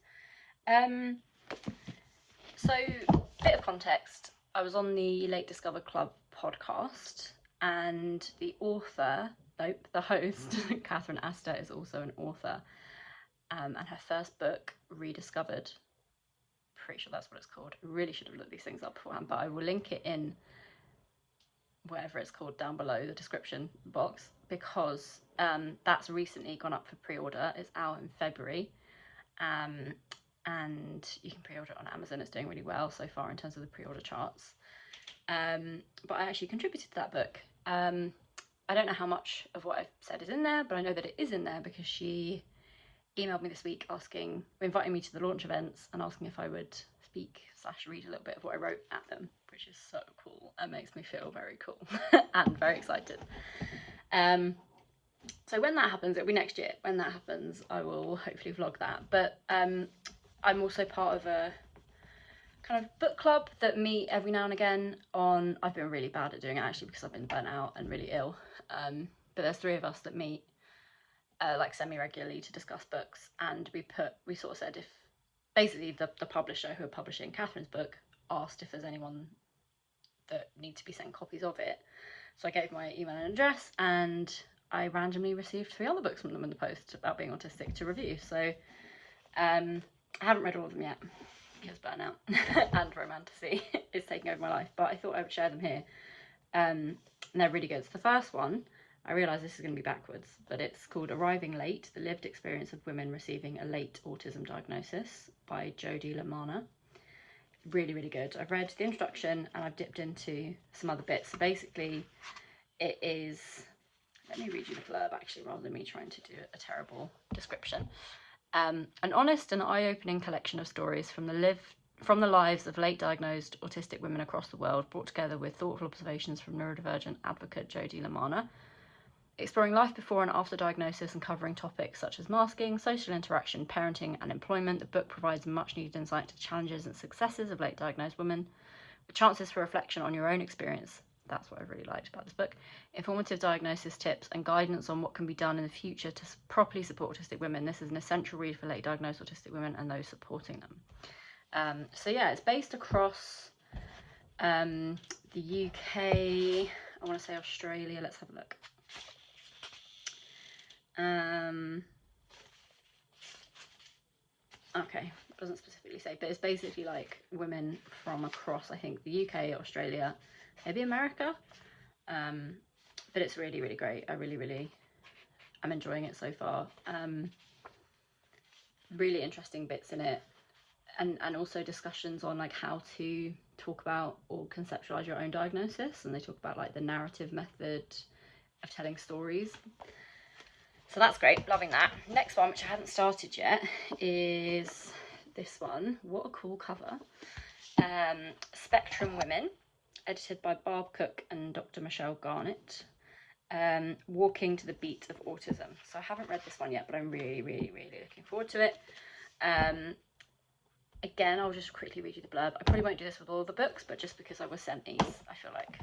So, bit of context. I was on the Late Discover Club podcast, and the host, Catherine Astor, is also an author. And her first book, Rediscovered, pretty sure that's what it's called. I really should have looked these things up beforehand, but I will link it in whatever it's called down below the description box, because that's recently gone up for pre-order. It's out in February, and you can pre-order it on Amazon. It's doing really well so far in terms of the pre-order charts. But I actually contributed to that book. I don't know how much of what I've said is in there, but I know that it is in there because she emailed me this week inviting me to the launch events and asking if I would speak/read a little bit of what I wrote at them, which is so cool and makes me feel very cool and very excited. So when that happens, it'll be next year. When that happens, I will hopefully vlog that. But I'm also part of a kind of book club that meet every now and again I've been really bad at doing it actually because I've been burnt out and really ill. But there's 3 of us that meet like semi-regularly to discuss books, and we sort of said, if basically the publisher who are publishing Catherine's book asked if there's anyone that need to be sent copies of it. So I gave my email and address, and I randomly received 3 other books from them in the post about being autistic to review. So I haven't read all of them yet because burnout and romantasy is taking over my life, but I thought I would share them here. And they're really good. So the first one, I realise this is going to be backwards, but it's called Arriving Late, The Lived Experience of Women Receiving a Late Autism Diagnosis by Jodie LaManna. Really, really good. I've read the introduction and I've dipped into some other bits. So basically it is, let me read you the blurb actually rather than me trying to do a terrible description. An honest and eye-opening collection of stories from the lives of late diagnosed autistic women across the world, brought together with thoughtful observations from neurodivergent advocate Jodie LaManna. Exploring life before and after diagnosis and covering topics such as masking, social interaction, parenting and employment, the book provides much needed insight to challenges and successes of late diagnosed women, with chances for reflection on your own experience. That's what I really liked about this book. Informative diagnosis tips and guidance on what can be done in the future to properly support autistic women. This is an essential read for late diagnosed autistic women and those supporting them. So yeah, it's based across the UK, I want to say Australia, let's have a look. Okay, it doesn't specifically say, but it's basically like women from across, I think, the UK, Australia, maybe America. But it's really, really great. I'm enjoying it so far. Really interesting bits in it, and also discussions on like how to talk about or conceptualize your own diagnosis, and they talk about like the narrative method of telling stories. So that's great, loving that. Next one, which I haven't started yet, is this one. What a cool cover. Spectrum Women, edited by Barb Cook and Dr. Michelle Garnett. Walking to the Beat of Autism. So I haven't read this one yet, but I'm really, really, really looking forward to it. Again, I'll just quickly read you the blurb. I probably won't do this with all the books, but just because I was sent these, I feel like,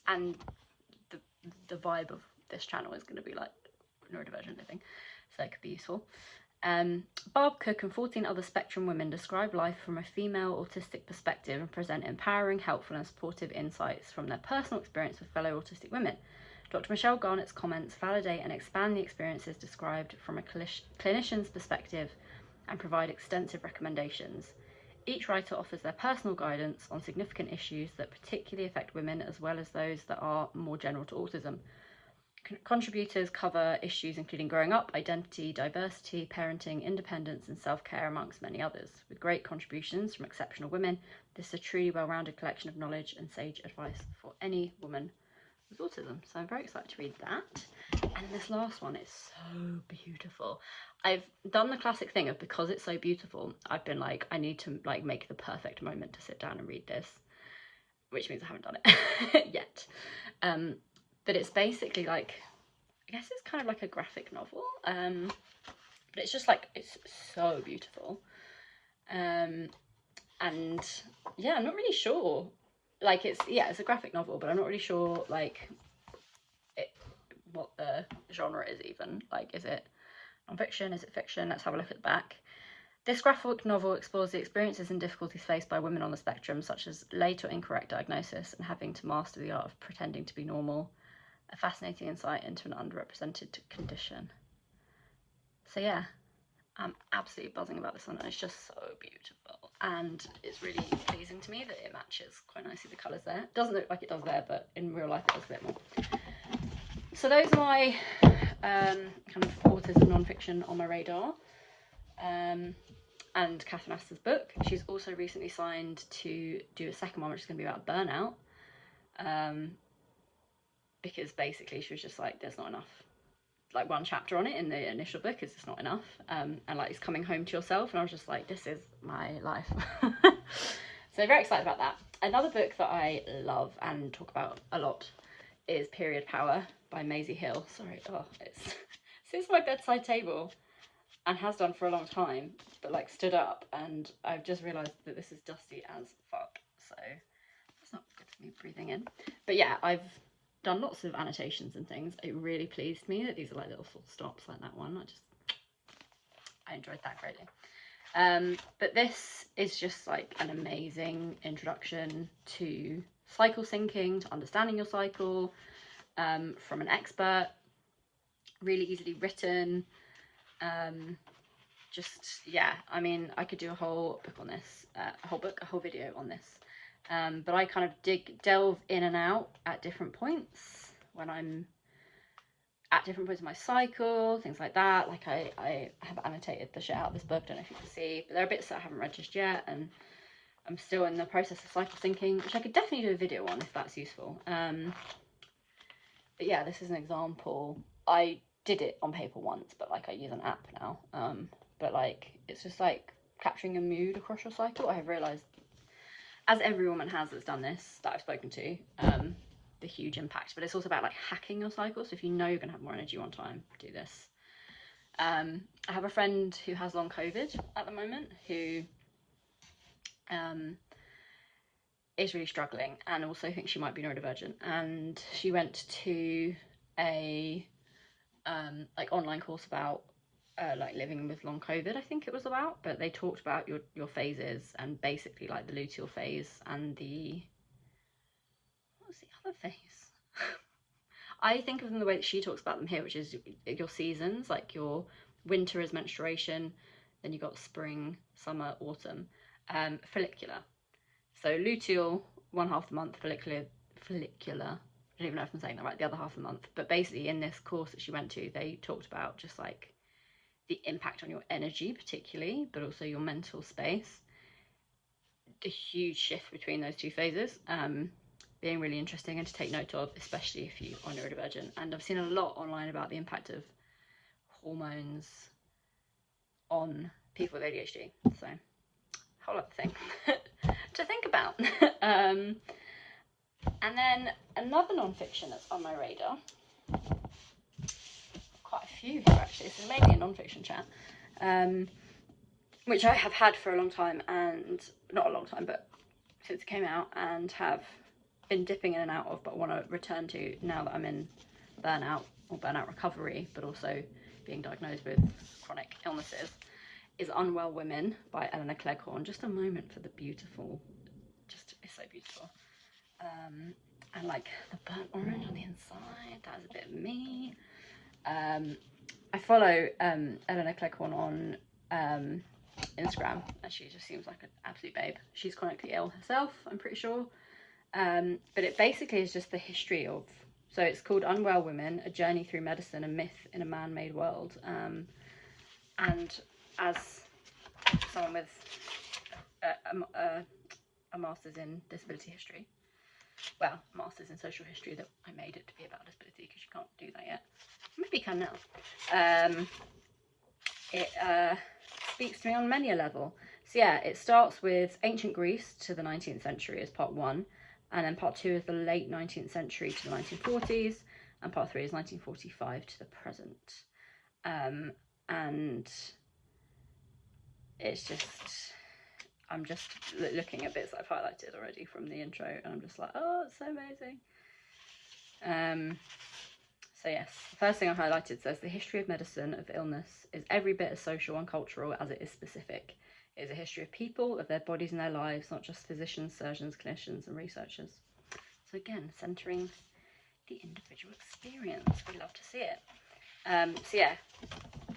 and the vibe of this channel is going to be like neurodivergent living, so that could be useful. Barb Cook and 14 other Spectrum women describe life from a female autistic perspective and present empowering, helpful and supportive insights from their personal experience with fellow autistic women. Dr. Michelle Garnett's comments validate and expand the experiences described from a clinician's perspective and provide extensive recommendations. Each writer offers their personal guidance on significant issues that particularly affect women, as well as those that are more general to autism. Contributors cover issues including growing up, identity, diversity, parenting, independence and self-care, amongst many others. With great contributions from exceptional women, this is a truly well-rounded collection of knowledge and sage advice for any woman with autism. So I'm very excited to read that. And this last one is so beautiful. I've done the classic thing of, because it's so beautiful, I've been like, I need to like make the perfect moment to sit down and read this, which means I haven't done it yet. But it's basically like, I guess it's kind of like a graphic novel. but it's just like, it's so beautiful. And yeah, I'm not really sure, like, it's a graphic novel, but I'm not really sure like what the genre is even. Like, is it non-fiction, is it fiction? Let's have a look at the back. This graphic novel explores the experiences and difficulties faced by women on the spectrum, such as late or incorrect diagnosis and having to master the art of pretending to be normal. A fascinating insight into an underrepresented condition. So yeah, I'm absolutely buzzing about this one, and it's just so beautiful, and it's really pleasing to me that it matches quite nicely the colours there. It doesn't look like it does there, but in real life it does a bit more. So those are my kind of authors of non-fiction on my radar. And Catherine Astor's book. She's also recently signed to do a second one, which is going to be about burnout. Because basically she was just like, there's not enough, like, one chapter on it in the initial book is just not enough. And like, it's coming home to yourself. And I was just like, this is my life. So very excited about that. Another book that I love and talk about a lot is Period Power by Maisie Hill. Sorry, it's sits my bedside table and has done for a long time, but like stood up, and I've just realised that this is dusty as fuck, so that's not good for me breathing in. But yeah, I've done lots of annotations and things. It really pleased me that these are like little full stops like that one. I enjoyed that greatly. But this is just like an amazing introduction to cycle syncing, to understanding your cycle, from an expert, really easily written. Just, yeah, I mean, I could do a whole book on this, a whole video on this. But I kind of delve in and out at different points when I'm at different points in my cycle, things like that. Like, I have annotated the shit out of this book, don't know if you can see, but there are bits that I haven't read just yet, and I'm still in the process of cycle syncing, which I could definitely do a video on if that's useful. But yeah, this is an example. I did it on paper once, but like, I use an app now. But like, it's just like capturing a mood across your cycle. I have realised, as every woman has that's done this, that I've spoken to, the huge impact. But it's also about like hacking your cycle. So if you know you're gonna have more energy one time, do this. I have a friend who has long COVID at the moment, who is really struggling, and also thinks she might be neurodivergent. And she went to a like online course about like living with long COVID, I think it was about, but they talked about your phases, and basically like the luteal phase and what was the other phase? I think of them the way that she talks about them here, which is your seasons. Like, your winter is menstruation, then you got spring, summer, autumn. Follicular. So luteal, one half the month, follicular. I don't even know if I'm saying that right, the other half of the month. But basically, in this course that she went to, they talked about just like the impact on your energy, particularly, but also your mental space. The huge shift between those two phases, being really interesting and to take note of, especially if you are neurodivergent. And I've seen a lot online about the impact of hormones on people with ADHD. So, whole other thing to think about. And then another non-fiction that's on my radar, quite a few here actually, so mainly a non-fiction chat, which I have had for a long time, and not a long time, but since it came out, and have been dipping in and out of, but want to return to now that I'm in burnout or burnout recovery, but also being diagnosed with chronic illnesses, is Unwell Women by Eleanor Cleghorn. Just a moment for the beautiful, just, it's so beautiful. And like the burnt orange on the inside, that is a bit of me. I follow Eleanor Cleghorn on Instagram, and she just seems like an absolute babe. She's chronically ill herself, I'm pretty sure. But it basically is just the history of, so it's called Unwell Women, A Journey Through Medicine and Myth in a Man-Made World. And as someone with a master's in disability history, well, master's in social history, that I made it to be about disability because you can't do that yet. Maybe you can now. It speaks to me on many a level. So yeah, it starts with ancient Greece to the 19th century as part 1, and then part 2 is the late 19th century to the 1940s, and part 3 is 1945 to the present. and it's just, I'm just looking at bits I've highlighted already from the intro, and I'm just like, oh, it's so amazing. So yes, the first thing I highlighted says, the history of medicine, of illness, is every bit as social and cultural as it is specific. It is a history of people, of their bodies and their lives, not just physicians, surgeons, clinicians and researchers. So again, centering the individual experience. We love to see it. So yeah,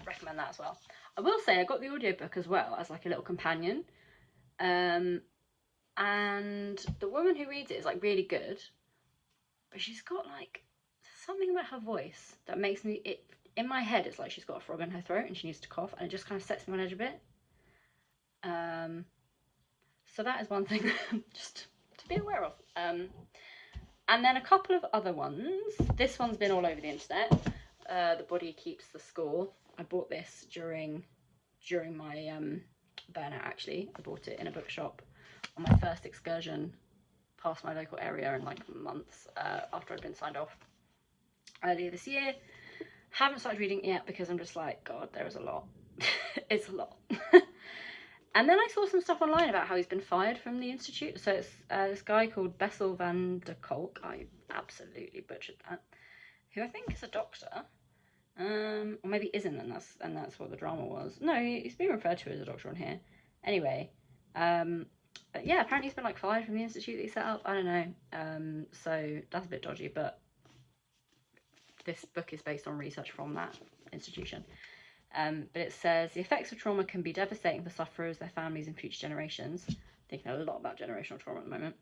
recommend that as well. I will say I got the audiobook as well as like a little companion. And the woman who reads it is like really good, but she's got like something about her voice that makes me, in my head it's like she's got a frog in her throat and she needs to cough, and it just kind of sets me on edge a bit. So that is one thing just to be aware of. And then a couple of other ones. This one's been all over the internet. The Body Keeps the Score. I bought this during my burnout, actually. I bought it in a bookshop on my first excursion past my local area in like months after I'd been signed off earlier this year. Haven't started reading it yet because I'm just like, God, there is a lot. It's a lot. And then I saw some stuff online about how he's been fired from the institute. So it's this guy called Bessel van der Kolk. I absolutely butchered that. Who I think is a doctor. Or maybe isn't, and that's what the drama was. No, he's being referred to as a doctor on here. Anyway, yeah, apparently he's been like fired from the institute that he set up. I don't know. So that's a bit dodgy, but this book is based on research from that institution. But it says, the effects of trauma can be devastating for sufferers, their families and future generations. Thinking a lot about generational trauma at the moment.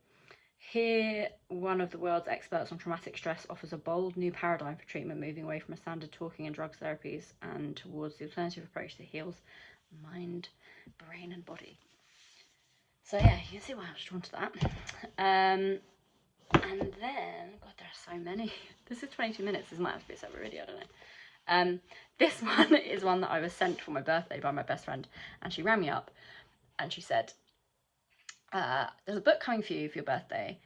Here, one of the world's experts on traumatic stress offers a bold new paradigm for treatment, moving away from a standard talking and drugs therapies and towards the alternative approach that heals mind, brain and body. So yeah, you can see why I was drawn to that. And then, God, there are so many. This is 22 minutes. This might have to be a separate video, I don't know. This one is one that I was sent for my birthday by my best friend, and she rang me up and she said, there's a book coming for you for your birthday.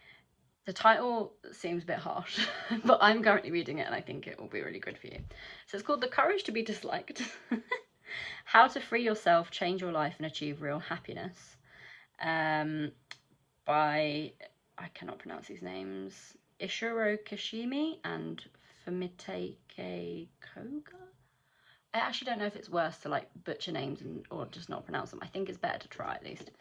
The title seems a bit harsh, but I'm currently reading it and I think it will be really good for you. So it's called The Courage to be Disliked. How to Free Yourself, Change Your Life and Achieve Real Happiness. By, I cannot pronounce these names, Ishiro Kashimi and Fumitake Koga. I actually don't know if it's worse to like butcher names or just not pronounce them. I think it's better to try at least.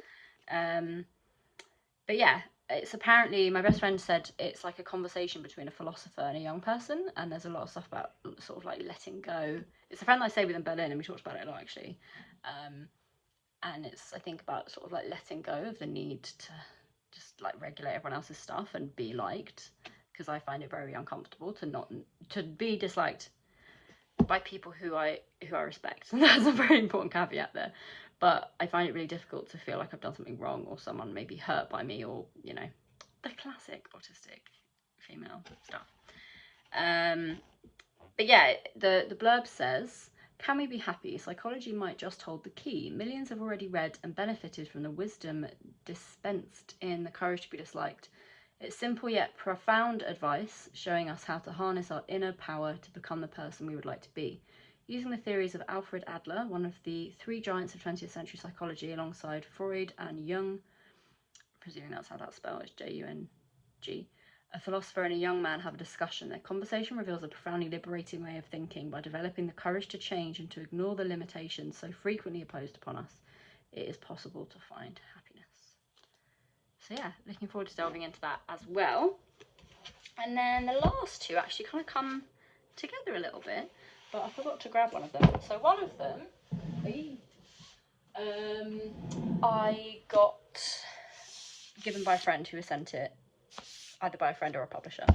But yeah, it's apparently, my best friend said it's like a conversation between a philosopher and a young person, and there's a lot of stuff about sort of like letting go. It's a friend that I stayed with in Berlin, and we talked about it a lot actually. And it's, I think, about sort of like letting go of the need to just like regulate everyone else's stuff and be liked, because I find it very uncomfortable to be disliked by people who I respect. That's a very important caveat there. But I find it really difficult to feel like I've done something wrong, or someone may be hurt by me, or, you know, the classic autistic female stuff. But yeah, the blurb says, can we be happy? Psychology might just hold the key. Millions have already read and benefited from the wisdom dispensed in The Courage to be Disliked. It's simple yet profound advice, showing us how to harness our inner power to become the person we would like to be. Using the theories of Alfred Adler, one of the three giants of 20th century psychology, alongside Freud and Jung, presuming that's how that's spelled, it's J-U-N-G, a philosopher and a young man have a discussion. Their conversation reveals a profoundly liberating way of thinking. By developing the courage to change and to ignore the limitations so frequently imposed upon us, it is possible to find happiness. So yeah, looking forward to delving into that as well. And then the last two actually kind of come together a little bit, but I forgot to grab one of them. So one of them, I got given by a friend who was sent it, either by a friend or a publisher.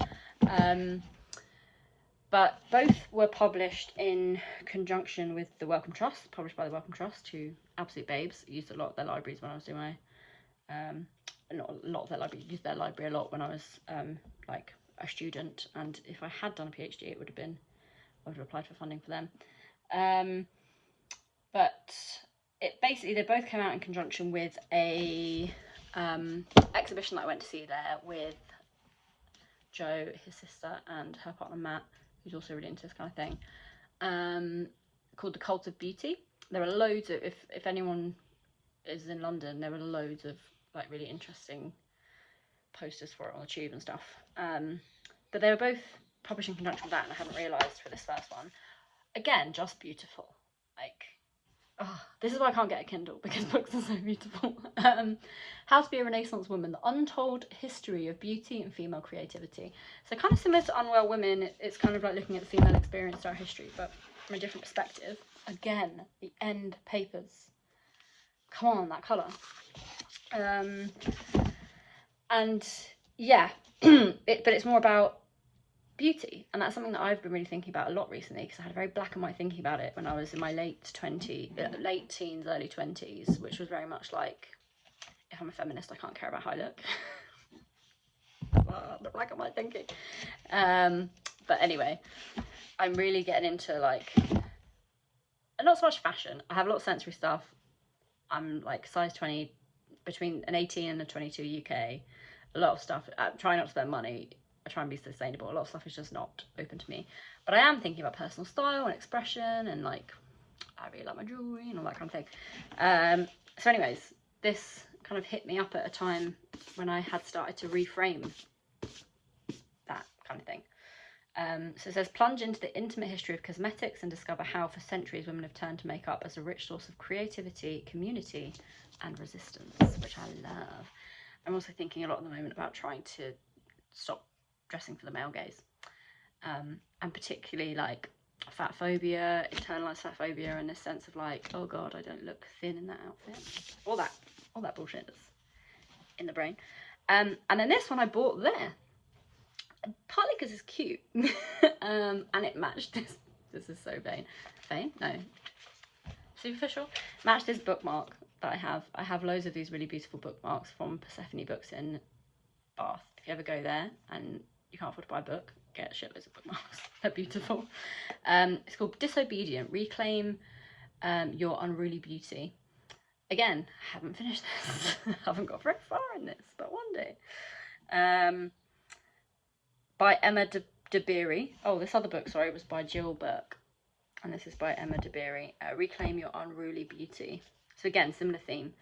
But both were published in conjunction with the Wellcome Trust, published by the Wellcome Trust, who absolute babes. Used a lot of their libraries when I was doing my, not a lot of their library, used their library a lot when I was like a student, and if I had done a PhD, it would have been, I would have applied for funding for them. But it basically, they both came out in conjunction with a exhibition that I went to see there with Jo, his sister, and her partner Matt, who's also really into this kind of thing. called The Cult of Beauty. There are loads of, if anyone is in London, there are loads of like really interesting posters for it on the tube and stuff. But they were both published in conjunction with that, and I hadn't realised for this first one. Again, just beautiful. Like, oh, this is why I can't get a Kindle, because books are so beautiful. How to Be a Renaissance Woman, The Untold History of Beauty and Female Creativity. So kind of similar to Unwell Women, it's kind of like looking at the female experience through our history, but from a different perspective. Again, the end papers. Come on, that colour. And yeah, but it's more about beauty, and that's something that I've been really thinking about a lot recently, because I had a very black and white thinking about it when I was in my late teens, early 20s, which was very much like, if I'm a feminist, I can't care about how I look. The black and white thinking. But anyway, I'm really getting into like, not so much fashion. I have a lot of sensory stuff. I'm like size 20, between an 18 and a 22 UK. A lot of stuff. I try not to spend money. I try and be sustainable. A lot of stuff is just not open to me. But I am thinking about personal style and expression, and like, I really like my jewellery and all that kind of thing. So anyways, this kind of hit me up at a time when I had started to reframe that kind of thing. So it says, plunge into the intimate history of cosmetics and discover how for centuries women have turned to makeup as a rich source of creativity, community and resistance, which I love. I'm also thinking a lot at the moment about trying to stop dressing for the male gaze, and particularly like fat phobia, internalized fat phobia, and this sense of like, oh god, I don't look thin in that outfit, all that bullshit that's in the brain. And then this one I bought there, partly because it's cute, and it matched this is so vain, no, superficial, matched this bookmark that I have loads of these really beautiful bookmarks from Persephone Books in Bath. If you ever go there and you can't afford to buy a book, get shitloads of bookmarks. They're beautiful. It's called Disobedient, Reclaim Your Unruly Beauty. Again, haven't finished this. Haven't got very far in this, but one day. By Emma de Beery. Oh, this other book, sorry, was by Jill Burke. And this is by Emma de Beery. Reclaim Your Unruly Beauty. So again, similar theme.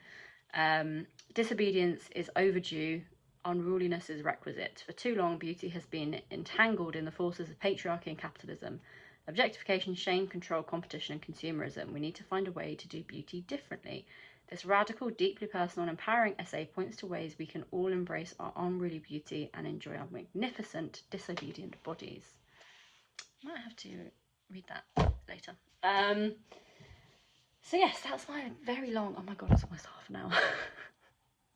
Disobedience is overdue. Unruliness is requisite. For too long, beauty has been entangled in the forces of patriarchy and capitalism. Objectification, shame, control, competition, and consumerism. We need to find a way to do beauty differently. This radical, deeply personal, and empowering essay points to ways we can all embrace our unruly beauty and enjoy our magnificent, disobedient bodies. I might have to read that later. So yes, that's my very long, oh my god, it's almost half an hour.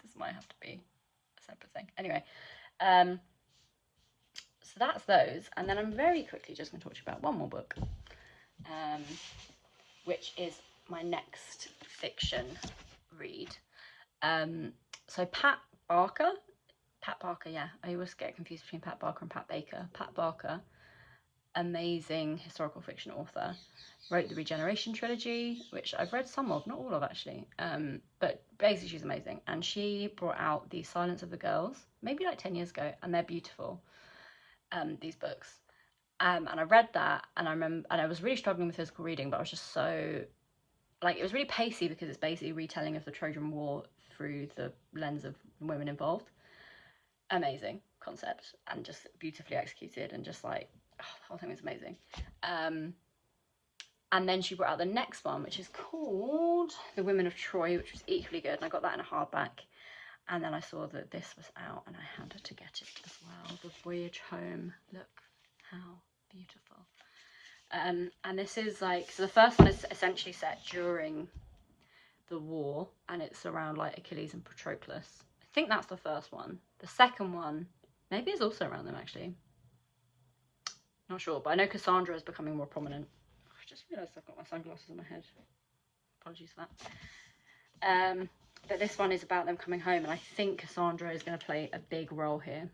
This might have to be a separate thing. Anyway, so that's those. And then I'm very quickly just going to talk to you about one more book, which is my next fiction read. So Pat Barker, yeah, I always get confused between Pat Barker and Pat Baker. Pat Barker, amazing historical fiction author, wrote the Regeneration trilogy, which I've read some of, not all of actually, but basically she's amazing. And she brought out The Silence of the Girls, maybe like 10 years ago, and they're beautiful, these books. And I read that, and I remember, and I was really struggling with physical reading, but I was just so, like, it was really pacey because it's basically a retelling of the Trojan War through the lens of women involved. Amazing concept, and just beautifully executed, and just like, oh, the whole thing was amazing. And then she brought out the next one, which is called The Women of Troy, which was equally good, and I got that in a hardback. And then I saw that this was out, and I had to get it as well. The Voyage Home. Look how beautiful. And this is like, so the first one is essentially set during the war, and it's around like Achilles and Patroclus. I think that's the first one. The second one maybe is also around them actually. Not sure, but I know Cassandra is becoming more prominent. I just realised I've got my sunglasses on my head. Apologies for that. But this one is about them coming home, and I think Cassandra is going to play a big role here.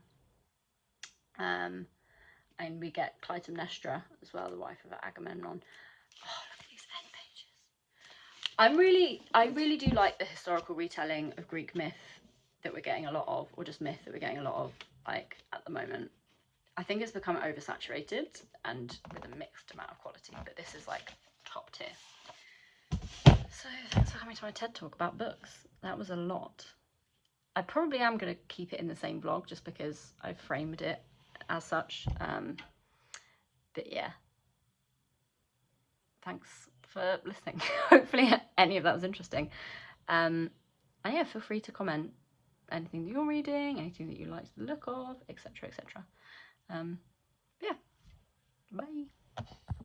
And we get Clytemnestra as well, the wife of Agamemnon. Oh, look at these end pages. I really do like the historical retelling of Greek myth that we're getting a lot of, or just myth that we're getting a lot of, like, at the moment. I think it's become oversaturated and with a mixed amount of quality, but this is like top tier. So thanks for coming to my TED Talk about books. That was a lot. I probably am going to keep it in the same vlog just because I've framed it as such. But yeah, thanks for listening. Hopefully any of that was interesting. And yeah, feel free to comment anything that you're reading, anything that you like the look of, etc., etc.